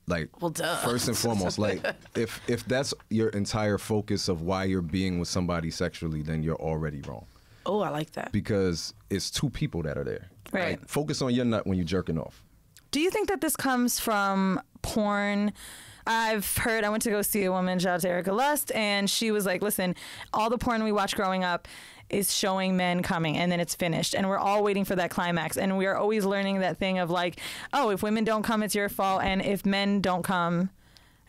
Like, Well, duh. first and foremost, like if that's your entire focus of why you're being with somebody sexually, then you're already wrong. Oh, I like that. Because it's two people that are there. Right. Like, focus on your nut when you're jerking off. Do you think that this comes from porn? I went to go see a woman, shout out to Erica Lust, and she was like, listen, all the porn we watched growing up is showing men coming and then it's finished. And we're all waiting for that climax. And we are always learning that thing of like, oh, if women don't come, it's your fault. And if men don't come,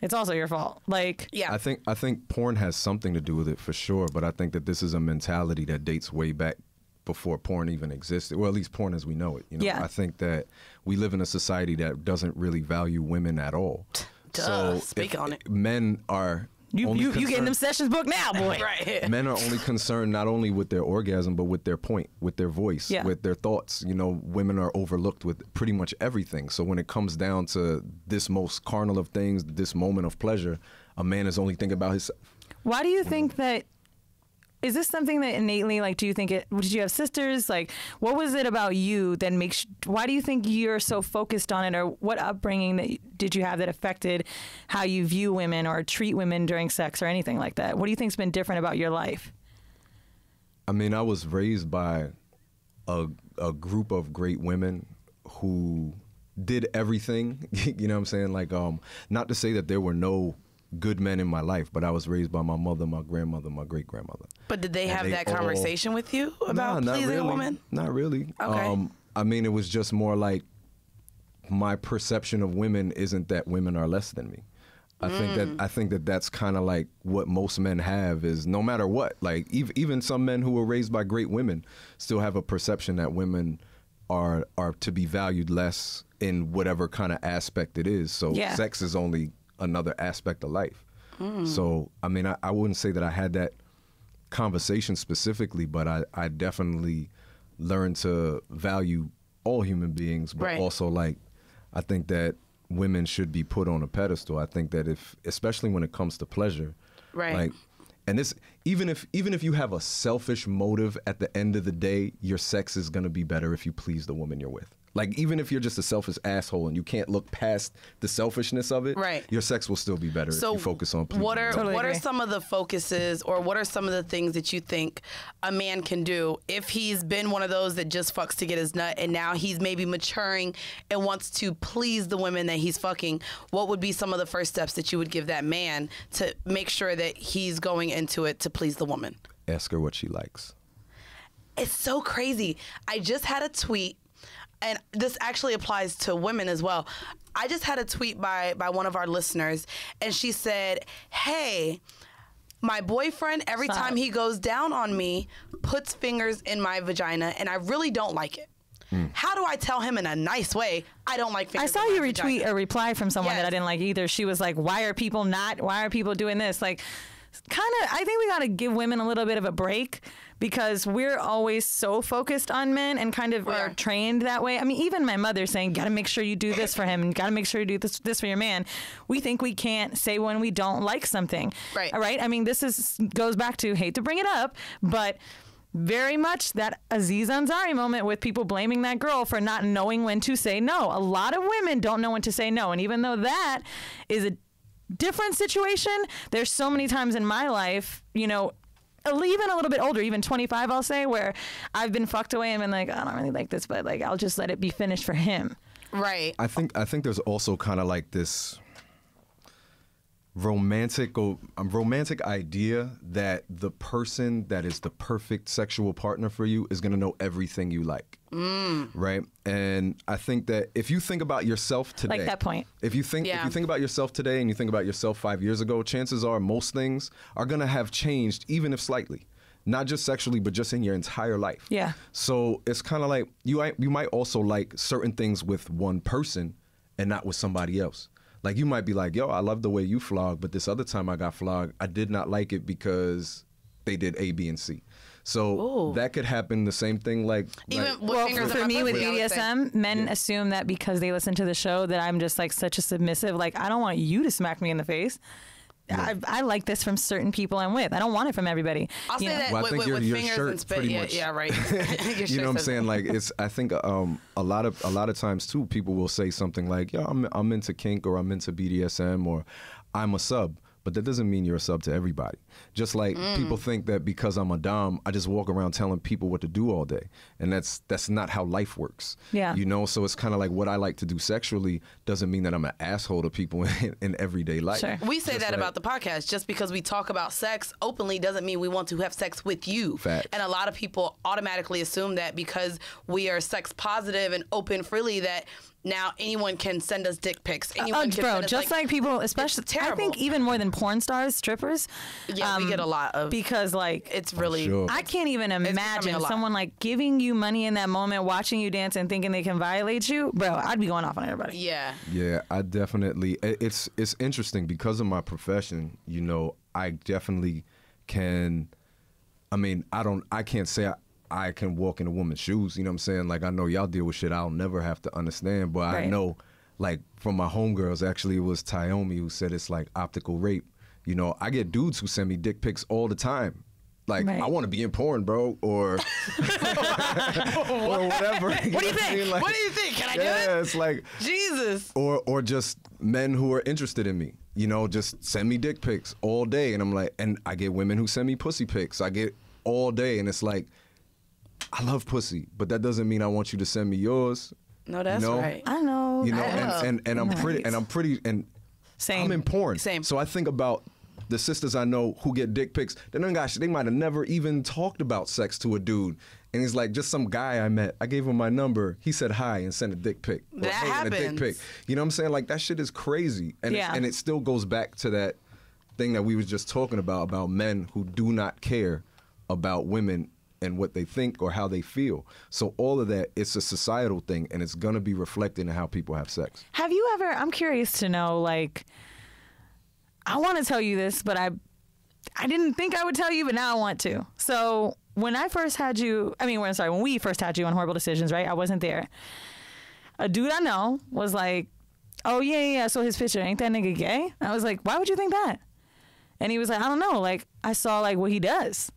it's also your fault. Like, Yeah. I think porn has something to do with it for sure, but I think that this is a mentality that dates way back before porn even existed. Well, at least porn as we know it. You know, Yeah. I think that we live in a society that doesn't really value women at all. Duh. Speak on it. Men are you getting them sessions booked now, boy. Right. Men are only concerned not only with their orgasm, but with their point, with their voice, Yeah. with their thoughts. You know, women are overlooked with pretty much everything. So when it comes down to this most carnal of things, this moment of pleasure, a man is only thinking about himself. Why do you think that? Is this something that innately, like, do you think did you have sisters? Like, what was it about you that why do you think you're so focused on it? Or what upbringing did you have that affected how you view women or treat women during sex or anything like that? What do you think's been different about your life? I mean, I was raised by a group of great women who did everything. You know what I'm saying? Like, not to say that there were no good men in my life, but I was raised by my mother, my grandmother, my great-grandmother. But did they have that conversation with you about Nah, pleasing a woman? Not really. Okay. I mean, it was just more like my perception of women isn't that women are less than me. I think that that's kind of like what most men have is no matter what. Like even some men who were raised by great women still have a perception that women are to be valued less in whatever kind of aspect it is. So Yeah. sex is only another aspect of life. So, I mean, I wouldn't say that I had that conversation specifically, but I definitely learned to value all human beings, but Right. also, like, I think that women should be put on a pedestal. I think that especially when it comes to pleasure, Right. like, and this, even if you have a selfish motive, at the end of the day, your sex is going to be better if you please the woman you're with. Like, even if you're just a selfish asshole and you can't look past the selfishness of it, Right. your sex will still be better if you focus on pleasing. what are Totally what are agree. some of the focuses, or what are some of the things that you think a man can do if he's been one of those that just fucks to get his nut, and now he's maybe maturing and wants to please the women that he's fucking? What would be some of the first steps that you would give that man to make sure that he's going into it to please the woman? Ask her what she likes. It's so crazy. I just had a tweet, and this actually applies to women as well. I just had a tweet by one of our listeners, and she said, "Hey, my boyfriend, every Stop. time he goes down on me, puts fingers in my vagina, and I really don't like it. How do I tell him in a nice way I don't like I fingers saw in you my retweet vagina?" a reply from someone that I Yes. didn't like either. She was like, why are people doing this? Like, I think we got to give women a little bit of a break, because we're always so focused on men and kind of are trained that way. I mean, even my mother saying, got to make sure you do this for him, and got to make sure you do this for your man. We think we can't say when we don't like something. Right. All right. I mean, goes back to, hate to bring it up, but very much that Aziz Ansari moment with people blaming that girl for not knowing when to say no. A lot of women don't know when to say no. And even though that is a different situation, there's so many times in my life, you know, even a little bit older, even 25, I'll say, where I've been fucked away and been like, I don't really like this, but like, I'll just let it be finished for him. Right. I think there's also kind of like this romantic idea that the person that is the perfect sexual partner for you is going to know everything you like. Right? And I think that if you think about yourself today, Like that point. If you think about yourself today and you think about yourself 5 years ago, chances are most things are going to have changed, even if slightly. Not just sexually, but just in your entire life. Yeah. So it's kind of like you might also like certain things with one person and not with somebody else. Like, you might be like, yo, I love the way you flog, but this other time I got flogged, I did not like it because they did A, B, and C. So that could happen. The same thing, like Even with Well, fingers in for my me with pussy, I would say. BDSM, men assume that because they listen to the show that I'm just like such a submissive. Like, I don't want you to smack me in the face. I like this from certain people I'm with. I don't want it from everybody. I'll say that Well, I with, think with your fingers shirt and spit. pretty Yeah, much- yeah, right. Your you know what I'm shirt saying? says- Like, it's. I think a lot of times too, people will say something like, "Yo, I'm into kink," or "I'm into BDSM," or "I'm a sub." But that doesn't mean you're a sub to everybody. Just like people think that because I'm a dom, I just walk around telling people what to do all day, and that's not how life works. Yeah. You know, so it's kind of like what I like to do sexually doesn't mean that I'm an asshole to people in everyday life. Sure. We say Just that like- about the podcast. Just because we talk about sex openly doesn't mean we want to have sex with you. Facts. And a lot of people automatically assume that because we are sex positive and open freely that now anyone can send us dick pics. Anyone can bro, send us, just like people, especially, I think even more than porn stars, strippers. Yeah, we get a lot of. Because, like, it's really. Sure. I can't even imagine someone, like, giving you money in that moment, watching you dance and thinking they can violate you. Bro, I'd be going off on everybody. Yeah. Yeah, I definitely. It's interesting because of my profession. You know, I definitely can. I mean, I can't say I can walk in a woman's shoes. You know what I'm saying? Like, I know y'all deal with shit I'll never have to understand, but I know, like, from my homegirls, actually, it was Tyomi who said it's like optical rape. You know, I get dudes who send me dick pics all the time. Like, I want to be in porn, bro, or whatever. What do you think? Like, what do you think? Can I do it? Yeah, it's like Jesus. Or just men who are interested in me. You know, just send me dick pics all day, and I'm like, and I get women who send me pussy pics. I get all day, and it's like, I love pussy, but that doesn't mean I want you to send me yours. No, that's right. I know. You know, and I'm pretty, and Same. I'm in porn. Same. So I think about the sisters I know who get dick pics. They might have never even talked about sex to a dude. And he's like, just some guy I met. I gave him my number. He said hi and sent a dick pic. That happens. A dick pic. You know what I'm saying? Like, that shit is crazy. And and it still goes back to that thing that we was just talking about men who do not care about women and what they think or how they feel. So all of that, it's a societal thing, and it's going to be reflected in how people have sex. Have you ever, I'm curious to know, like, I want to tell you this, but I didn't think I would tell you, but now I want to. So when we first had you on Horrible Decisions, right? I wasn't there. A dude I know was like, oh, yeah, I saw his picture. Ain't that nigga gay? I was like, why would you think that? And he was like, I don't know. Like, I saw, like, what he does.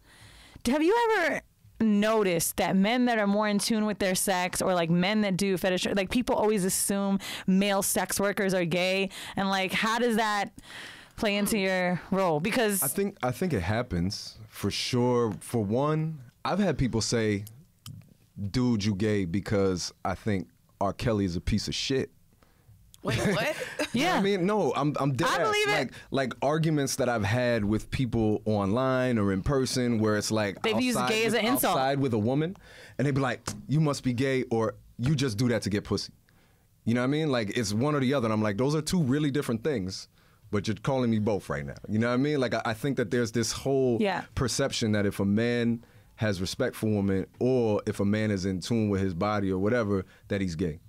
Have you ever noticed that men that are more in tune with their sex, or like men that do fetish, like, people always assume male sex workers are gay, and like, how does that play into your role? Because I think it happens for sure. For one, I've had people say, dude, you gay because I think R. Kelly is a piece of shit. Wait, what? Yeah. I mean, no, I'm dead. I believe it. Like arguments that I've had with people online or in person where it's like they've used gay as an insult. Outside with a woman, and they'd be like, you must be gay, or you just do that to get pussy. You know what I mean? Like, it's one or the other. And I'm like, those are two really different things, but you're calling me both right now. You know what I mean? Like, I think that there's this whole perception that if a man has respect for women, or if a man is in tune with his body or whatever, that he's gay.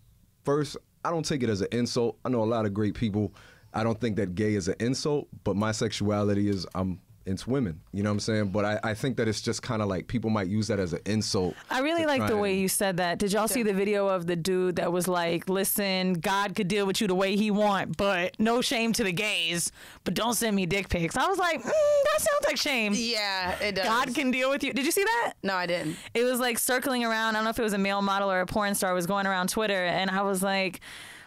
First, I don't take it as an insult. I know a lot of great people. I don't think that gay is an insult, but my sexuality is I'm into women. You know what I'm saying? But I think that it's just kind of like people might use that as an insult. I really like the way you said that. Did y'all see the video of the dude that was like, listen, God could deal with you the way he want, but no shame to the gays, but don't send me dick pics. I was like, that sounds like shame. Yeah, it does. God can deal with you. Did you see that? No, I didn't. It was like circling around. I don't know if it was a male model or a porn star was going around Twitter, and I was like,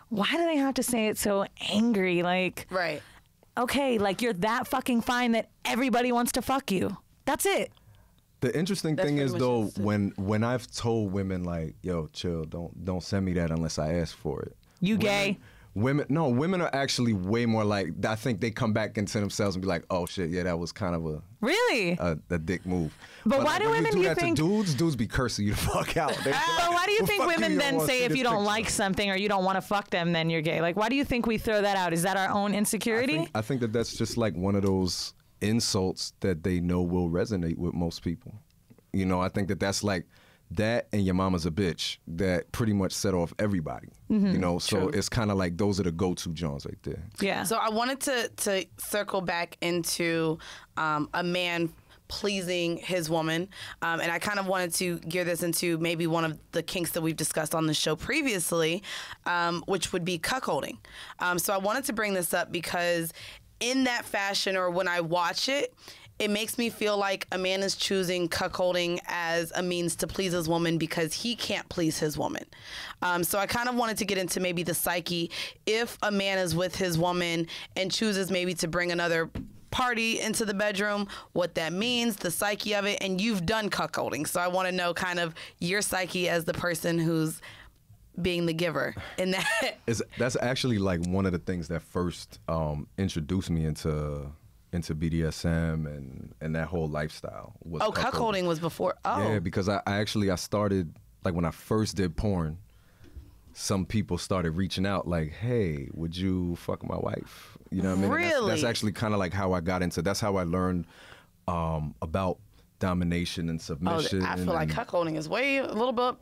why do they have to say it so angry? Like, right. Okay, like, you're that fucking fine that everybody wants to fuck you. That's it. The interesting thing is, though, when I've told women, like, yo, chill, don't send me that unless I ask for it. You gay? Women are actually way more like, I think they come back into themselves and be like, oh shit, yeah, that was kind of a dick move. But why do women, you think, dudes be cursing you the fuck out. But why do you think women then say if you don't like something or you don't want to fuck them, then you're gay? Like, why do you think we throw that out? Is that our own insecurity? I think that that's just like one of those insults that they know will resonate with most people. You know, I think that that's like that and your mama's a bitch that pretty much set off everybody. Mm-hmm. You know, so it's kind of like those are the go-to Johns right there. Yeah. So I wanted to circle back into a man pleasing his woman, and I kind of wanted to gear this into maybe one of the kinks that we've discussed on the show previously, which would be cuckolding. So I wanted to bring this up because in that fashion, or when I watch it, it makes me feel like a man is choosing cuckolding as a means to please his woman because he can't please his woman. So I kind of wanted to get into maybe the psyche. If a man is with his woman and chooses maybe to bring another party into the bedroom, what that means, the psyche of it, and you've done cuckolding. So I want to know kind of your psyche as the person who's being the giver in that. That's actually like one of the things that first introduced me into BDSM and that whole lifestyle. Was cuckolding was before. Oh. Yeah, because I started, like, when I first did porn, some people started reaching out like, hey, would you fuck my wife? You know what I mean? Really? That's actually kind of like how I got into, that's how I learned about domination and submission. I feel like cuckolding is way a little bit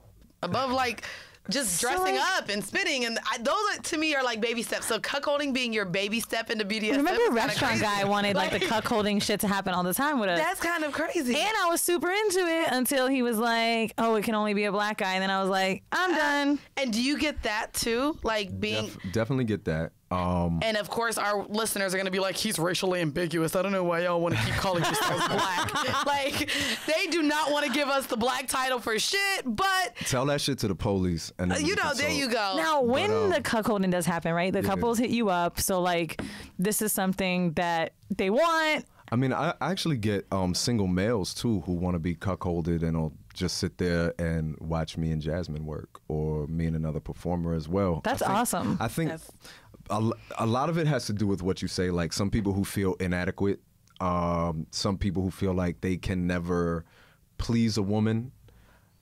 above like just dressing up and spitting, and those to me are like baby steps. So cuckolding being your baby step into BDSM. Remember, a restaurant guy wanted like the cuckolding shit to happen all the time with us. That's kind of crazy. And I was super into it until he was like, "Oh, it can only be a black guy," and then I was like, "I'm done." And do you get that too? Like being definitely get that. And of course, our listeners are going to be like, he's racially ambiguous. I don't know why y'all want to keep calling yourselves black. Like, they do not want to give us the black title for shit, but... Tell that shit to the police. And then there you go. Now, when the cuckolding does happen, right? The couples hit you up. So, like, this is something that they want. I mean, I actually get single males, too, who want to be cuckolded and will just sit there and watch me and Jasmine work, or me and another performer as well. That's awesome. I think... A lot of it has to do with what you say, like some people who feel inadequate, some people who feel like they can never please a woman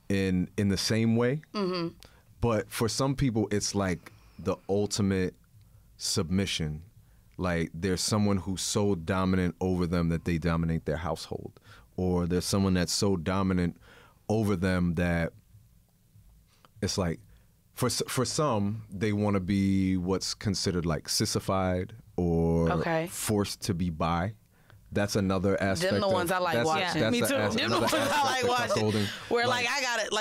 in the same way. Mm-hmm. But for some people, it's like the ultimate submission. Like there's someone who's so dominant over them that they dominate their household. Or there's someone that's so dominant over them that it's like, For some, they want to be what's considered like sissified or forced to be bi. That's another aspect. Them the ones I like watching. Yeah, me too. Them the ones I like watching. Where like I got it,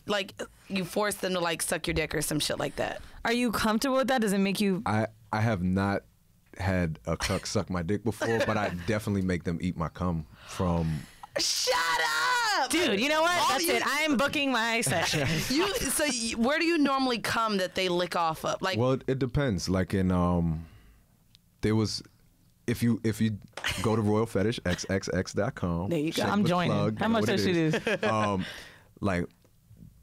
like you force them to like suck your dick or some shit like that. Are you comfortable with that? Does it make you? I have not had a cuck suck my dick before, but I definitely make them eat my cum from. Shut up! Dude, you know what? That's it. I am booking my session. Where do you normally come that they lick off of? Like, well, it depends. Like in there was, if you go to royalfetishxxx.com. There you go. I'm joining. Plug, how much does she do? Like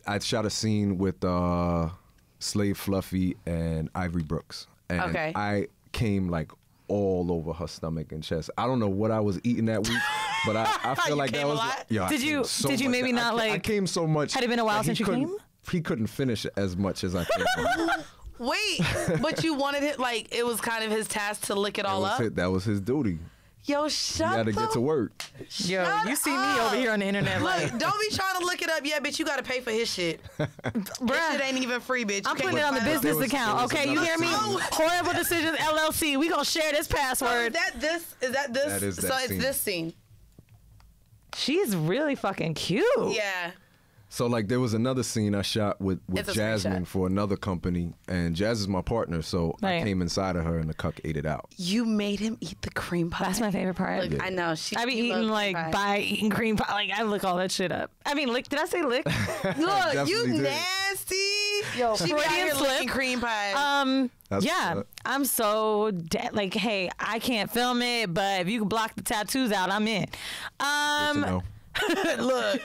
I shot a scene with Slave Fluffy and Ivory Brooks, and I came like all over her stomach and chest. I don't know what I was eating that week. But I feel like that was. Yeah, did you maybe not like? I came so much. Had it been a while since you came? He couldn't finish as much as I came. Wait, but you wanted it like it was kind of his task to lick it all up. That was his duty. Yo, shut up. You gotta get to work. Yo, you see me over here on the internet. Like, don't be trying to look it up yet, bitch. You gotta pay for his shit. That shit ain't even free, bitch. I'm putting it on the business account. Okay, you hear me? Horrible Decisions LLC. We gonna share this password. So is that this? That is that so scene. It's this scene. She's really fucking cute. Yeah. So like there was another scene I shot with Jasmine for another company, and Jazz is my partner, so I came inside of her and the cuck ate it out. You made him eat the cream pie. That's my favorite part. Look, I know. I be eating like by eating cream pie. Like I lick all that shit up. I mean, lick. Did I say lick? Look, you nasty. Yo, she be out here licking cream pie. Yeah, I'm so like, hey, I can't film it, but if you can block the tattoos out, I'm in. Look.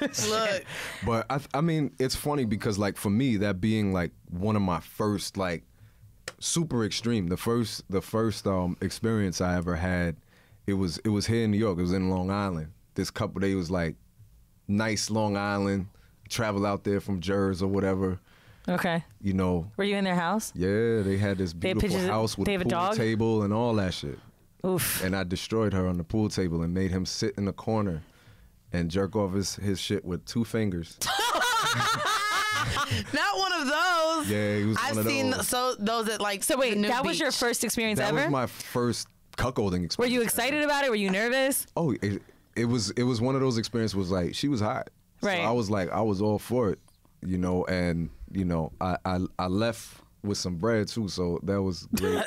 But I mean, it's funny because like for me, that being like one of my first like super extreme, the first experience I ever had, it was here in New York. It was in Long Island. This couple, they was like nice Long Island, travel out there from Jersey or whatever. Okay. You know. Were you in their house? Yeah, they had this beautiful house with a pool table and all that shit. Oof. And I destroyed her on the pool table and made him sit in the corner and jerk off his shit with 2 fingers. Not one of those. Yeah, he was I've one of seen those. those at like. So wait, that was beach. your first experience that ever? That was my first cuckolding experience. Were you excited about it? Were you nervous? Oh, it was one of those experiences. Was like she was hot. Right. So I was all for it, you know, and you know I left with some bread too, so that was great.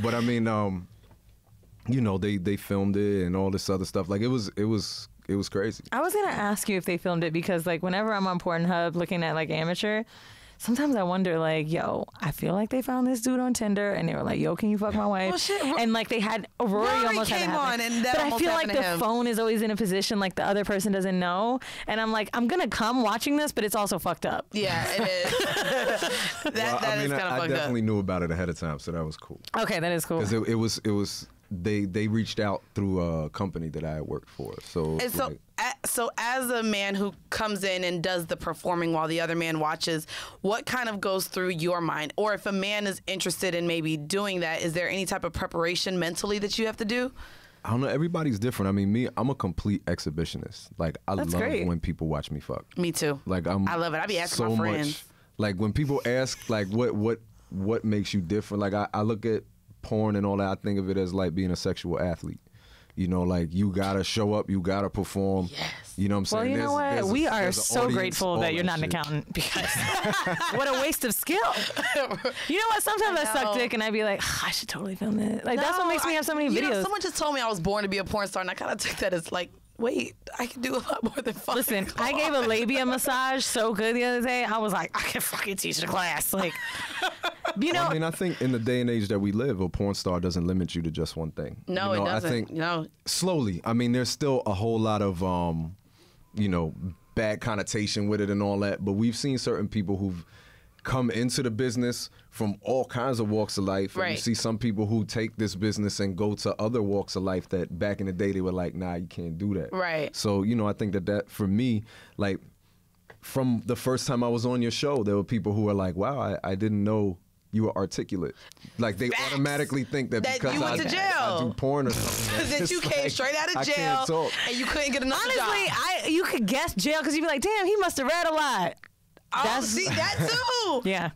But I mean, you know, they filmed it and all this other stuff. Like it was crazy. I was gonna ask you if they filmed it because like whenever I'm on Pornhub looking at like amateur, sometimes I wonder like, yo, I feel like they found this dude on Tinder and they were like, yo, can you fuck my wife? Well, shit, and like they had Rory almost came had on and that but almost I feel like happened to the him. phone is always in a position like the other person doesn't know, and I'm like, I'm gonna come watching this, but it's also fucked up. Yeah, it is. that is kind of fucked I up. definitely knew about it ahead of time, so that was cool. Okay, that is cool. Because it was they reached out through a company that I worked for. So And so, like, So as a man who comes in and does the performing while the other man watches, what kind of goes through your mind? Or if a man is interested in maybe doing that, is there any type of preparation mentally that you have to do? I don't know. Everybody's different. I mean, I'm a complete exhibitionist. Like, I love when people watch me fuck. Me too. Like, I love it. I be asking so my friends. much. Like, when people ask, like, what makes you different? Like, I look at porn and all that. I think of it as like being a sexual athlete. You know, like, you gotta show up, you gotta perform. Yes. You know what I'm saying? Well, you know what? We are so audience, grateful that you're not an accountant, because what a waste of skill. You know what? Sometimes I suck dick and I'd be like, I should totally film it. Like, that's what makes me have so many videos. Someone just told me I was born to be a porn star, and I kind of took that as like, wait, I can do a lot more than fucking. Listen, I gave a labia massage so good the other day. I was like, I can fucking teach the class. Like, you know. I mean, I think in the day and age that we live, a porn star doesn't limit you to just one thing. No, you know, it doesn't. I think no. Slowly. I mean, there's still a whole lot of, you know, bad connotation with it and all that. But we've seen certain people who've come into the business from all kinds of walks of life. And right. you see some people who take this business and go to other walks of life that back in the day they were like, nah, you can't do that. Right. So, you know, I think that for me, like, from the first time I was on your show, there were people who were like, wow, I didn't know you were articulate. Like, they Facts. automatically think that because you went to jail. I do porn or something. That you came straight out of I jail can't talk. and you couldn't get another job. Honestly, you could guess jail because you'd be like, damn, he must have read a lot. Oh, see, that too. Yeah.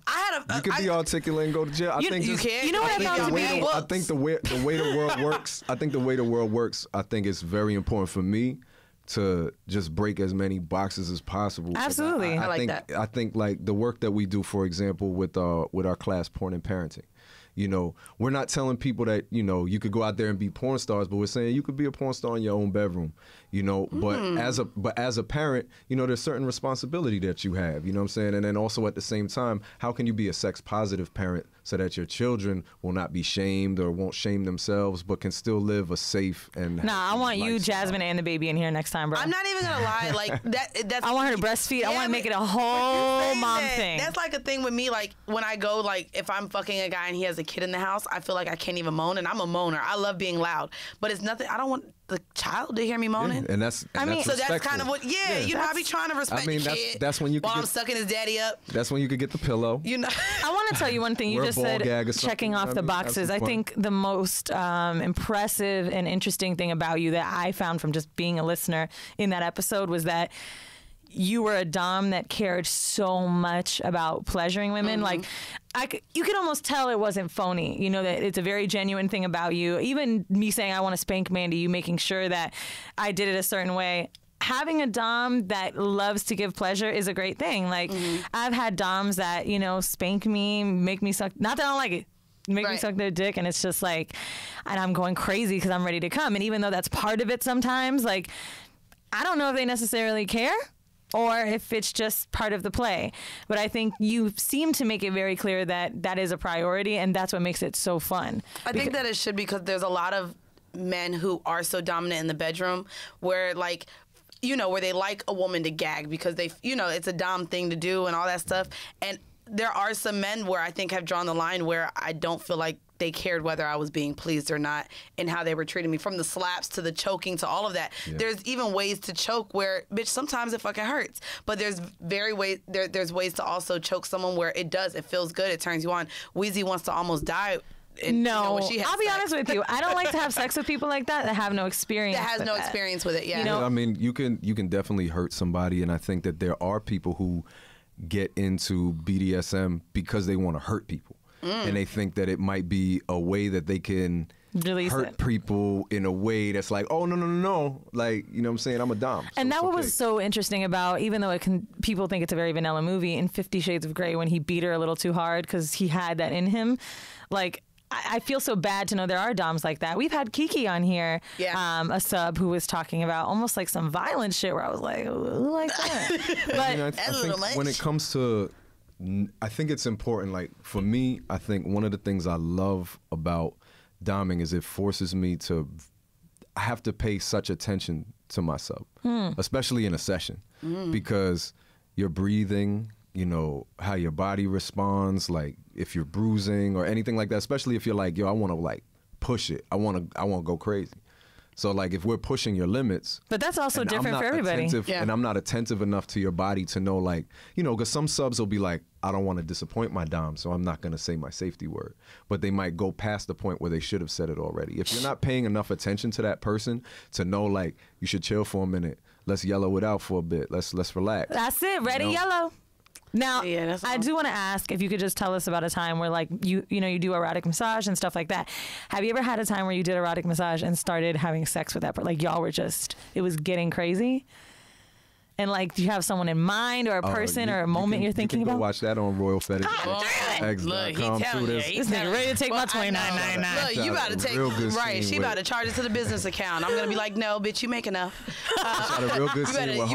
You could be articulate and go to jail. You can't. You know what I found to be? I think the way the world works, I think it's very important for me to just break as many boxes as possible. Absolutely. I like that. I think like the work that we do, for example, with our class, Porn and Parenting. You know, we're not telling people that, you know, you could go out there and be porn stars, but we're saying you could be a porn star in your own bedroom, you know. But as a parent, you know, there's certain responsibility that you have, you know what I'm saying? And then also at the same time, how can you be a sex positive parent so that your children will not be shamed or won't shame themselves, but can still live a safe and I want you, lifestyle. Jasmine, and the baby in here next time, bro. I'm not even gonna lie, like that's. I want her to breastfeed. Yeah, I want to make it a whole mom thing. That's like a thing with me. Like when I go, like if I'm fucking a guy and he has a kid in the house, I feel like I can't even moan, and I'm a moaner. I love being loud, but it's nothing. I don't want the child to hear me moaning. Yeah, and that's so that's respectful. kind of what. Yeah, you know, I be trying to respect. I mean, the kid that's when you while can I'm sucking his daddy up. That's when you could get the pillow. You know. I want to tell you one thing. You Wear a just ball said gag or something, checking off you know the what I mean? Have boxes. some I fun. think the most impressive and interesting thing about you that I found from just being a listener in that episode was that you were a dom that cared so much about pleasuring women. Like, you could almost tell it wasn't phony. You know, that it's a very genuine thing about you. Even me saying I want to spank Mandy, you making sure that I did it a certain way. Having a dom that loves to give pleasure is a great thing. Like, I've had doms that, you know, spank me, make me suck. Not that I don't like it. Make me suck their dick, and it's just like, and I'm going crazy because I'm ready to come. And even though that's part of it sometimes, like, I don't know if they necessarily care or if it's just part of the play. But I think you seem to make it very clear that that is a priority, and that's what makes it so fun. I think that it should, because there's a lot of men who are so dominant in the bedroom where, like, you know, where they like a woman to gag because they, you know, it's a dom thing to do and all that stuff. And there are some men where I think have drawn the line where I don't feel like they cared whether I was being pleased or not and how they were treating me, from the slaps to the choking to all of that. Yeah. There's even ways to choke where, bitch, sometimes it fucking hurts. But there's there's ways to also choke someone where it feels good, it turns you on. Wheezy wants to almost die. And, no, you know, I'll be honest with you. I don't like to have sex with people like that have no experience. That has no experience with it. Yeah. You know? I mean, you can definitely hurt somebody, and I think that there are people who get into BDSM because they want to hurt people, and they think that it might be a way that they can hurt people in a way that's like, oh no, like, you know what I'm saying, I'm a dom. And that was so interesting about, even though people think it's a very vanilla movie, in 50 Shades of Grey when he beat her a little too hard because he had that in him, like, I feel so bad to know there are doms like that. We've had Kiki on here, a sub who was talking about almost like some violent shit where I was like, who likes that? But I think when it comes to, I think it's important, like for me, I think one of the things I love about doming is it forces me to, I have to pay such attention to myself, especially in a session, because you're breathing, you know, how your body responds, like if you're bruising or anything like that, especially if you're like, yo, I want to like push it. I want to go crazy. So like if we're pushing your limits, but that's also and different for everybody. And I'm not attentive enough to your body to know, like, you know, because some subs will be like, I don't want to disappoint my dom, so I'm not going to say my safety word. But they might go past the point where they should have said it already. If you're not paying enough attention to that person to know, like, you should chill for a minute, let's yellow it out for a bit, let's relax. That's it. Ready, yellow. Now, I do want to ask if you could just tell us about a time where, like, you do erotic massage and stuff like that. Have you ever had a time where you did erotic massage and started having sex with that person? Like, y'all were just, it was getting crazy? And, like, do you have someone in mind or a person or a moment you're thinking you can about? Go watch that on Royal Fetish. Look, he telling you. This nigga ready to take my $29.99. Look, you about to take, right, she about to charge it to the business account. I'm going to be like, no, bitch, you make enough. You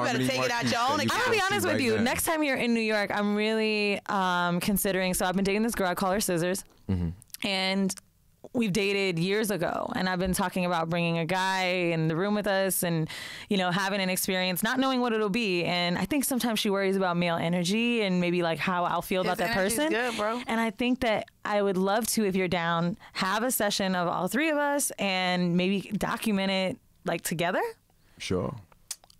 better take it out your own account. I'm going to be honest with you. Next time you're in New York, I'm really considering, so I've been dating this girl, I call her Scissors, and we've dated years ago, and I've been talking about bringing a guy in the room with us and, you know, having an experience, not knowing what it'll be. And I think sometimes she worries about male energy and maybe like how I'll feel about that person. Good, bro. And I think that I would love to, if you're down, have a session of all three of us and maybe document it like together. Sure.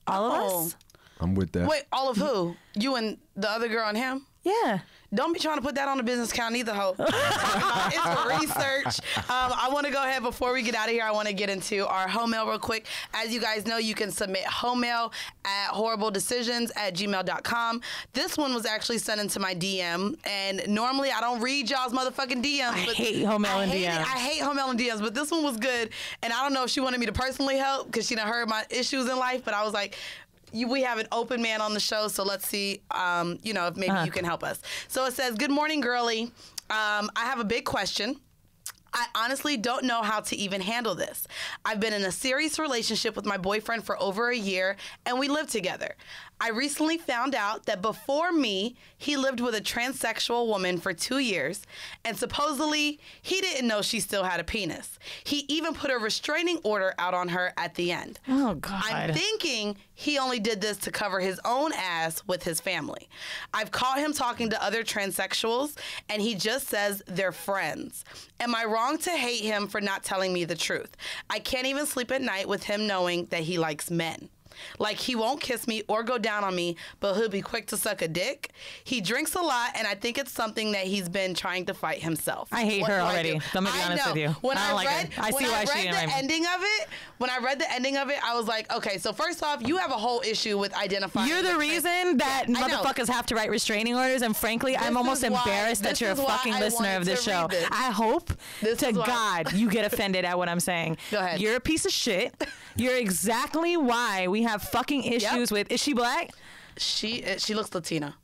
All of us. I'm with that. Wait, all of who? You and the other girl and him? Yeah. Don't be trying to put that on the business account either, ho. It's for research. I want to go ahead before we get out of here. I want to get into our home mail real quick. As you guys know, you can submit home mail at horribledecisions@gmail.com. This one was actually sent into my DM, and normally I don't read y'all's motherfucking DMs. I hate home mail and DMs. I hate home mail and DMs, but this one was good, and I don't know if she wanted me to personally help because she done heard my issues in life, but I was like, we have an open man on the show, so let's see, you know, if maybe you can help us. So it says, good morning, girly. I have a big question. I honestly don't know how to even handle this. I've been in a serious relationship with my boyfriend for over a year, and we live together. I recently found out that before me, he lived with a transsexual woman for 2 years, and supposedly he didn't know she still had a penis. He even put a restraining order out on her at the end. Oh, God. I'm thinking he only did this to cover his own ass with his family. I've caught him talking to other transsexuals, and he just says they're friends. Am I wrong to hate him for not telling me the truth? I can't even sleep at night with him knowing that he likes men. Like, he won't kiss me or go down on me, but he'll be quick to suck a dick. He drinks a lot, and I think it's something that he's been trying to fight himself. I hate her already. I'm going to be honest with you. When I read the ending of it, I was like, okay, so first off, you have a whole issue with identifying. You're the reason that motherfuckers have to write restraining orders, and frankly, I'm almost embarrassed that you're a fucking listener of this show. I hope to God you get offended at what I'm saying. Go ahead. You're a piece of shit. You're exactly why we have fucking issues with. Is she black? She looks Latina.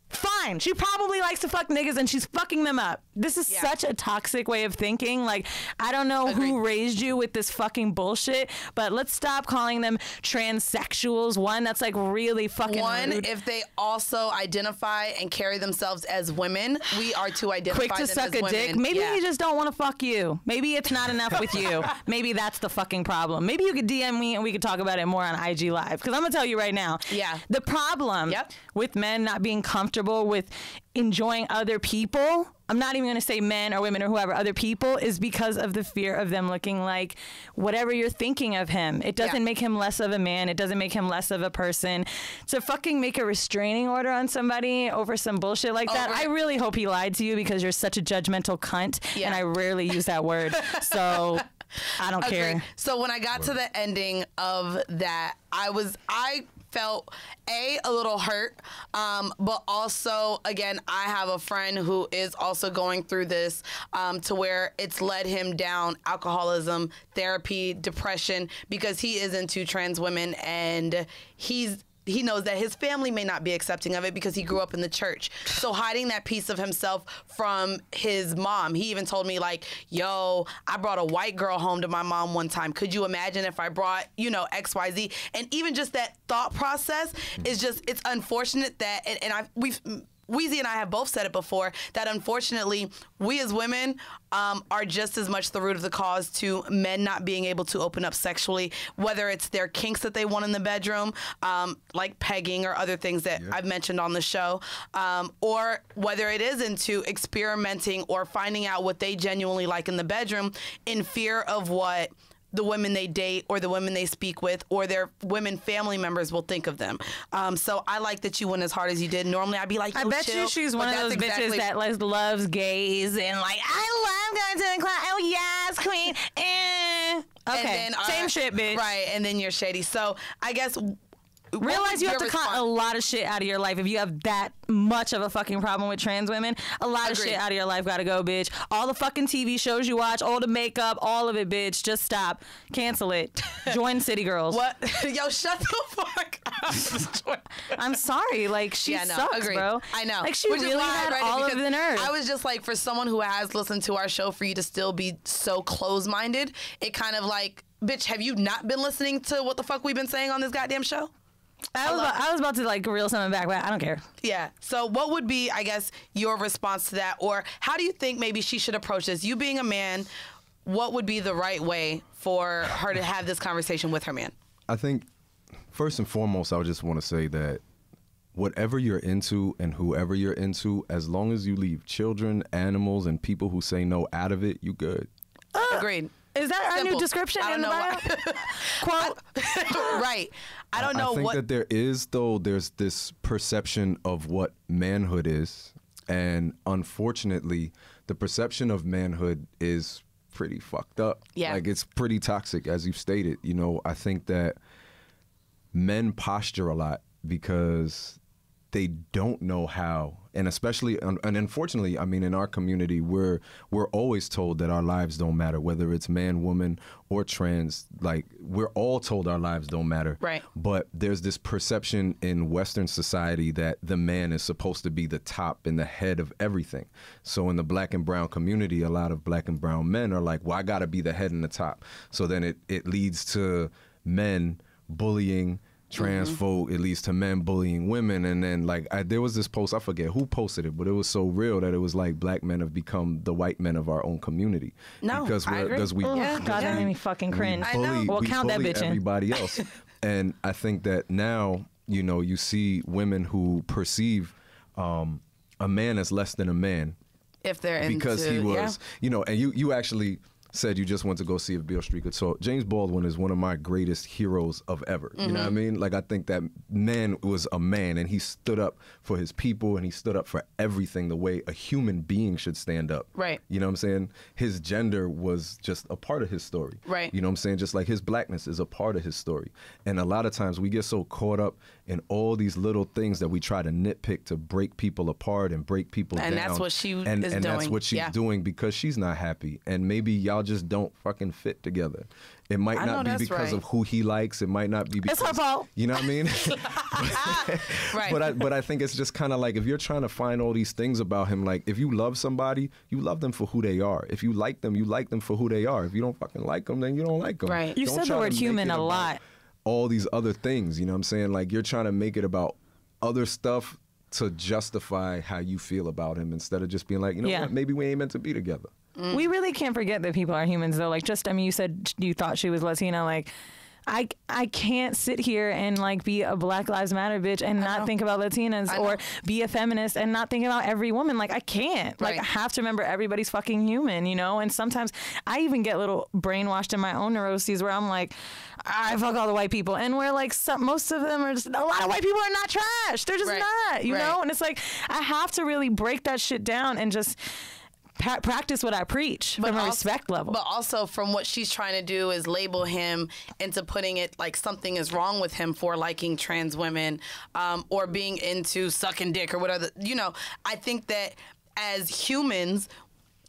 Fine. She probably likes to fuck niggas and she's fucking them up. This is such a toxic way of thinking. Like, I don't know who raised you with this fucking bullshit, but let's stop calling them transsexuals. One, that's like really fucking rude. If they also identify and carry themselves as women, we are to identify quick to them suck as a women. dick. Maybe he just don't want to fuck you. Maybe it's not enough with you. Maybe that's the fucking problem. Maybe you could DM me and we could talk about it more on IG Live. Because I'm going to tell you right now. Yeah. The problem with men not being comfortable with enjoying other people, I'm not even going to say men or women or whoever, other people, is because of the fear of them looking like whatever you're thinking of him. It doesn't make him less of a man. It doesn't make him less of a person. To fucking make a restraining order on somebody over some bullshit like that, I really hope he lied to you because you're such a judgmental cunt, and I rarely use that word. So I don't care. So when I got to the ending of that, I felt a little hurt, but also, again, I have a friend who is also going through this to where it's led him down alcoholism, therapy, depression, because he is into trans women, and he knows that his family may not be accepting of it because he grew up in the church. So hiding that piece of himself from his mom. He even told me, like, yo, I brought a white girl home to my mom one time. Could you imagine if I brought, XYZ? And even just that thought process is just, it's unfortunate that, Weezy and I have both said it before, that unfortunately we as women are just as much the root of the cause to men not being able to open up sexually, whether it's their kinks that they want in the bedroom, like pegging or other things that I've mentioned on the show, or whether it is into experimenting or finding out what they genuinely like in the bedroom in fear of what the women they date or the women they speak with or their women family members will think of them. So I like that you went as hard as you did. Normally I'd be like, I bet chill, you she's one of those bitches that loves gays and like, I love going to the club. Oh yes, queen. Okay, same shit, bitch. Right, and then you're shady. So I guess realize you have to cut a lot of shit out of your life if you have that much of a fucking problem with trans women. A lot of shit out of your life gotta go, bitch. All the fucking TV shows you watch, all the makeup, all of it, bitch. Just stop. Cancel it. Join City Girls. What? Yo, shut the fuck up. I'm sorry. Like, she sucks, agreed. Bro. I know. Like, she really had all of the nerve. I was just like, for someone who has listened to our show, for you to still be so close-minded, it kind of like, bitch, have you not been listening to what the fuck we've been saying on this goddamn show? I was about to like reel something back, but I don't care. Yeah. So what would be, I guess, your response to that? Or how do you think maybe she should approach this? You being a man, what would be the right way for her to have this conversation with her man? I think, first and foremost, I would just want to say that whatever you're into and whoever you're into, as long as you leave children, animals, and people who say no out of it, you good. Agreed. Is that our new description in the bio? Quote. Right. I don't know I think what. that there's this perception of what manhood is. And unfortunately, the perception of manhood is pretty fucked up. Yeah. Like, it's pretty toxic, as you've stated. You know, I think that men posture a lot because they don't know how, and especially, and unfortunately, I mean, in our community, we're always told that our lives don't matter, whether it's man, woman, or trans. Like, we're all told our lives don't matter. Right. But there's this perception in Western society that the man is supposed to be the top and the head of everything. So in the black and brown community, a lot of black and brown men are like, well, I gotta be the head and the top. So then it leads to men bullying trans folk, it leads to men bullying women. And then like there was this post, I forget who posted it, but it was so real that it was like, black men have become the white men of our own community. No, because we God, that made me fucking cringe. Well, count that bitch in. Everybody else. And I think that now, you know, you see women who perceive a man as less than a man if they're because into, he was, you know, and you actually said you just went to go see if Beale Street could talk. James Baldwin is one of my greatest heroes of ever. You know what I mean? Like, I think that man was a man, and he stood up for his people, and he stood up for everything the way a human being should stand up. Right. You know what I'm saying? His gender was just a part of his story. Right. You know what I'm saying? Just like his blackness is a part of his story. And a lot of times we get so caught up in all these little things that we try to nitpick to break people apart and break people down. And that's what she is doing. And that's what she's doing because she's not happy. And maybe y'all just don't fucking fit together. It might not be because of who he likes. It might not be because... It's her fault. You know what I mean? Right. But I think it's just kind of like, if you're trying to find all these things about him, like, if you love somebody, you love them for who they are. If you like them for who they are. If you don't fucking like them, then you don't like them. Right. You said the word human a lot. All these other things, you know what I'm saying? Like, you're trying to make it about other stuff to justify how you feel about him instead of just being like, you know what, maybe we ain't meant to be together. We really can't forget that people are humans, though. Like, just, I mean, you said you thought she was Latina. Like, I can't sit here and like be a Black Lives Matter bitch and not think about Latinas, or be a feminist and not think about every woman. Like, I can't. Like, I have to remember everybody's fucking human, you know? And sometimes I even get a little brainwashed in my own neuroses where I'm like, I fuck all the white people. And where like most of them are just, a lot of white people are not trash. They're just not, you know? And it's like, I have to really break that shit down and just practice what I preach from a respect level. But also from what she's trying to do is label him into putting it like something is wrong with him for liking trans women, or being into sucking dick or whatever. You know, I think that as humans,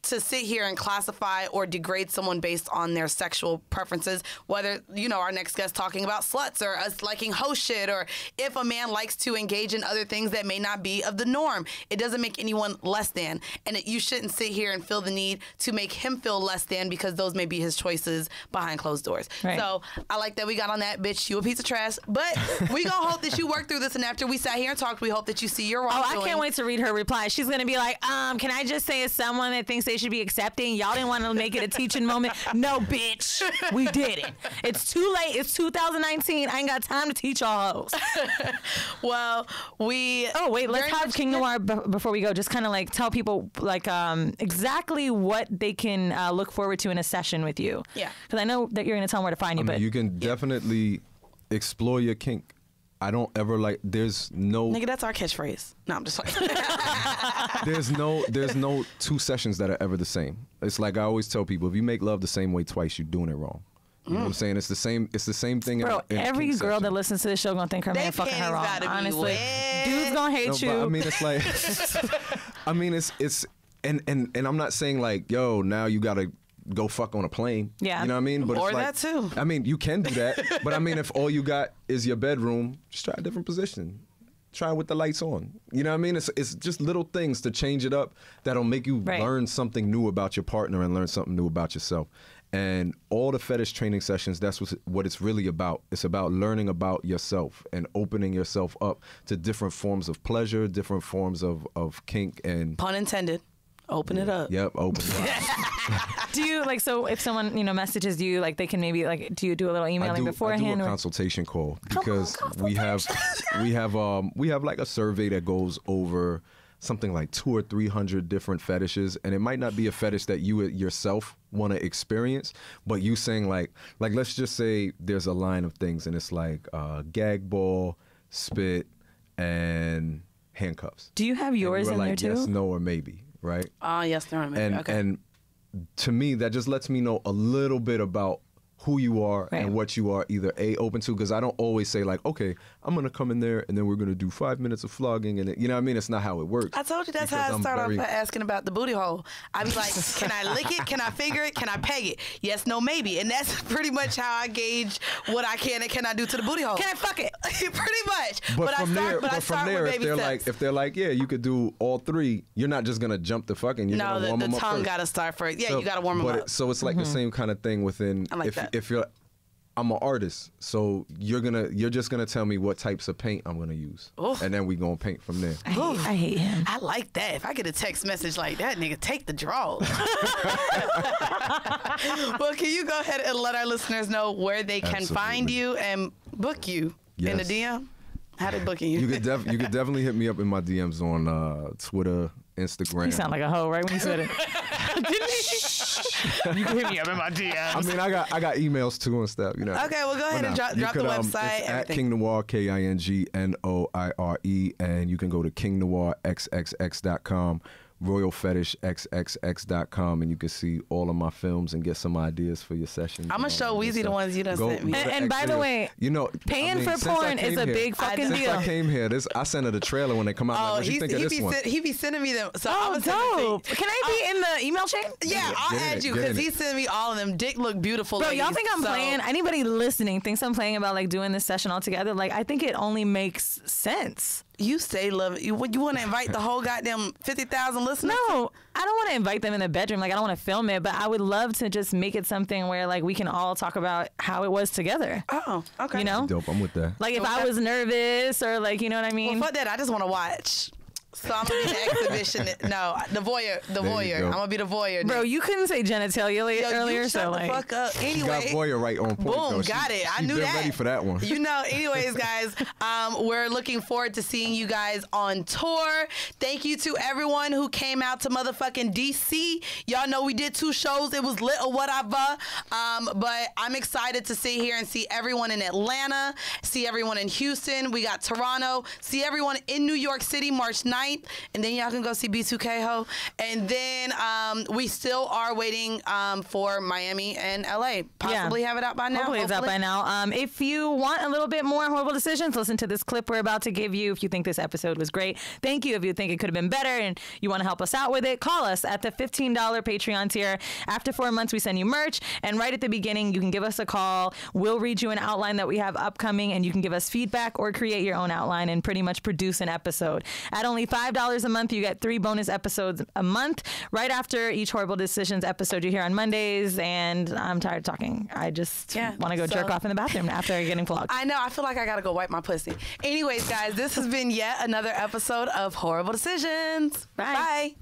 to sit here and classify or degrade someone based on their sexual preferences, whether, you know, our next guest talking about sluts or us liking hoe shit, or if a man likes to engage in other things that may not be of the norm, it doesn't make anyone less than. And you shouldn't sit here and feel the need to make him feel less than because those may be his choices behind closed doors. Right. So I like that we got on that, bitch, you a piece of trash. But we gonna hope that you work through this, and after we sat here and talked, we hope that you see your wrongdoing. Oh, I can't wait to read her reply. She's gonna be like, can I just say, as someone that thinks they they should be accepting. Y'all didn't want to make it a teaching moment. No, bitch, we didn't. It's too late. It's 2019. I ain't got time to teach y'all hoes. Well, Oh wait, let's have King Noire before we go. Just kind of like tell people like exactly what they can look forward to in a session with you. Yeah. Because I know that you're gonna tell them where to find you, but you can definitely explore your kink. I don't ever there's no nigga, that's our catchphrase. No, I'm just like there's no two sessions that are ever the same. It's like I always tell people, if you make love the same way twice, you're doing it wrong. You know what I'm saying? It's the same thing. Bro, in every kink girl session. that listens to this show gonna think her man fucking her wrong. Honestly, dudes gonna hate you. But, I mean, it's like, I mean, it's and I'm not saying like, yo, now you gotta go fuck on a plane. Yeah. You know what I mean? But or it's like, that too. I mean, you can do that. But I mean, if all you got is your bedroom, just try a different position. Try with the lights on. You know what I mean? It's just little things to change it up that'll make you learn something new about your partner and learn something new about yourself. And all the fetish training sessions, that's what it's really about. It's about learning about yourself and opening yourself up to different forms of pleasure, different forms of kink and... Pun intended. Open it up. Yep, open it up. Do you like, so if someone messages you, like they can maybe like, do you do a little emailing beforehand? I do a consultation call because we have like a survey that goes over something like 200 or 300 different fetishes, and it might not be a fetish that you yourself want to experience, but you saying like let's just say there's a line of things and it's like gag ball, spit, and handcuffs. Do you have yours in there too? Yes, no, or maybe, right? Yes, no, or maybe. Okay. And to me, that just lets me know a little bit about who you are and what you are either open to, because I don't always say like, okay, I'm gonna come in there and then we're gonna do 5 minutes of flogging, and you know what I mean? It's not how it works. I told you that's how I start off by asking about the booty hole. I be like, can I lick it? Can I finger it? Can I peg it? Yes, no, maybe. And that's pretty much how I gauge what I can and cannot do to the booty hole. Can I fuck it? Pretty much. But from there, with baby if they're like, yeah, you could do all three, you're not just gonna jump the fucking. You're gonna warm them the up tongue first. gotta start first. Yeah, you gotta warm them up. So it's like the same kind of thing within. I like that. If you're, I'm an artist, so you're just gonna tell me what types of paint I'm gonna use, and then we gonna paint from there. I hate him. I like that. If I get a text message like that, nigga, take the draw. Well, can you go ahead and let our listeners know where they can find you and book you in the DM? How they booking you? You could definitely hit me up in my DMs on Twitter, Instagram. You sound like a hoe right when you said it. Didn't he? You can hit me up in my DMs. I mean, I got emails too and stuff, you know. Okay, well, go ahead and drop the website. It's at King Noire, KINGNOIRE, and you can go to KingNoireXXX.com, RoyalFetishXXX.com, and you can see all of my films and get some ideas for your sessions. I'm gonna show Weezy the ones you done sent me. And by the way, paying for porn is a big fucking deal. Since I came here, I sent her the trailer when they come out. Like, what you think of this one? He be sending me them. So dope. Can I be in the email chain? Yeah, I'll add you because he sent me all of them. Dick look beautiful. Bro, y'all think I'm playing? Anybody listening thinks I'm playing about like doing this session all together? Like, I think it only makes sense. You say love. You want to invite the whole goddamn 50,000 listeners? No, I don't want to invite them in the bedroom. Like, I don't want to film it, but I would love to just make it something where like we can all talk about how it was together. Oh, okay. You know, dope. I'm with that. Like if I was nervous or like, you know what I mean? Well, fuck that. I just want to watch. So I'm gonna be the exhibition. No, the voyeur. I'm gonna be the voyeur. Bro, you couldn't say genitalia earlier, you so like. Fuck up. Anyway, she got voyeur right on point. Boom, though. got it. I knew been that. Ready for that one. You know. Anyways, guys, we're looking forward to seeing you guys on tour. Thank you to everyone who came out to motherfucking DC. Y'all know we did 2 shows. It was lit or whatever. But I'm excited to sit here and see everyone in Atlanta, see everyone in Houston. We got Toronto. See everyone in New York City March 9th, and then y'all can go see B2K Ho. And then we still are waiting for Miami and LA. Possibly have it out by now. Hopefully it's out by now. If you want a little bit more Horrible Decisions, listen to this clip we're about to give you. If you think this episode was great, thank you. If you think it could have been better and you want to help us out with it, call us at the $15 Patreon tier. After 4 months, we send you merch. And right at the beginning, you can give us a call. We'll read you an outline that we have upcoming, and you can give us feedback or create your own outline and pretty much produce an episode. At only $5 a month, you get 3 bonus episodes a month. Right after each Horrible Decisions episode you hear on Mondays, and I'm tired of talking. I just want to go jerk off in the bathroom after getting flogged. I know. I feel like I got to go wipe my pussy. Anyways, guys, this has been yet another episode of Horrible Decisions. Bye. Bye.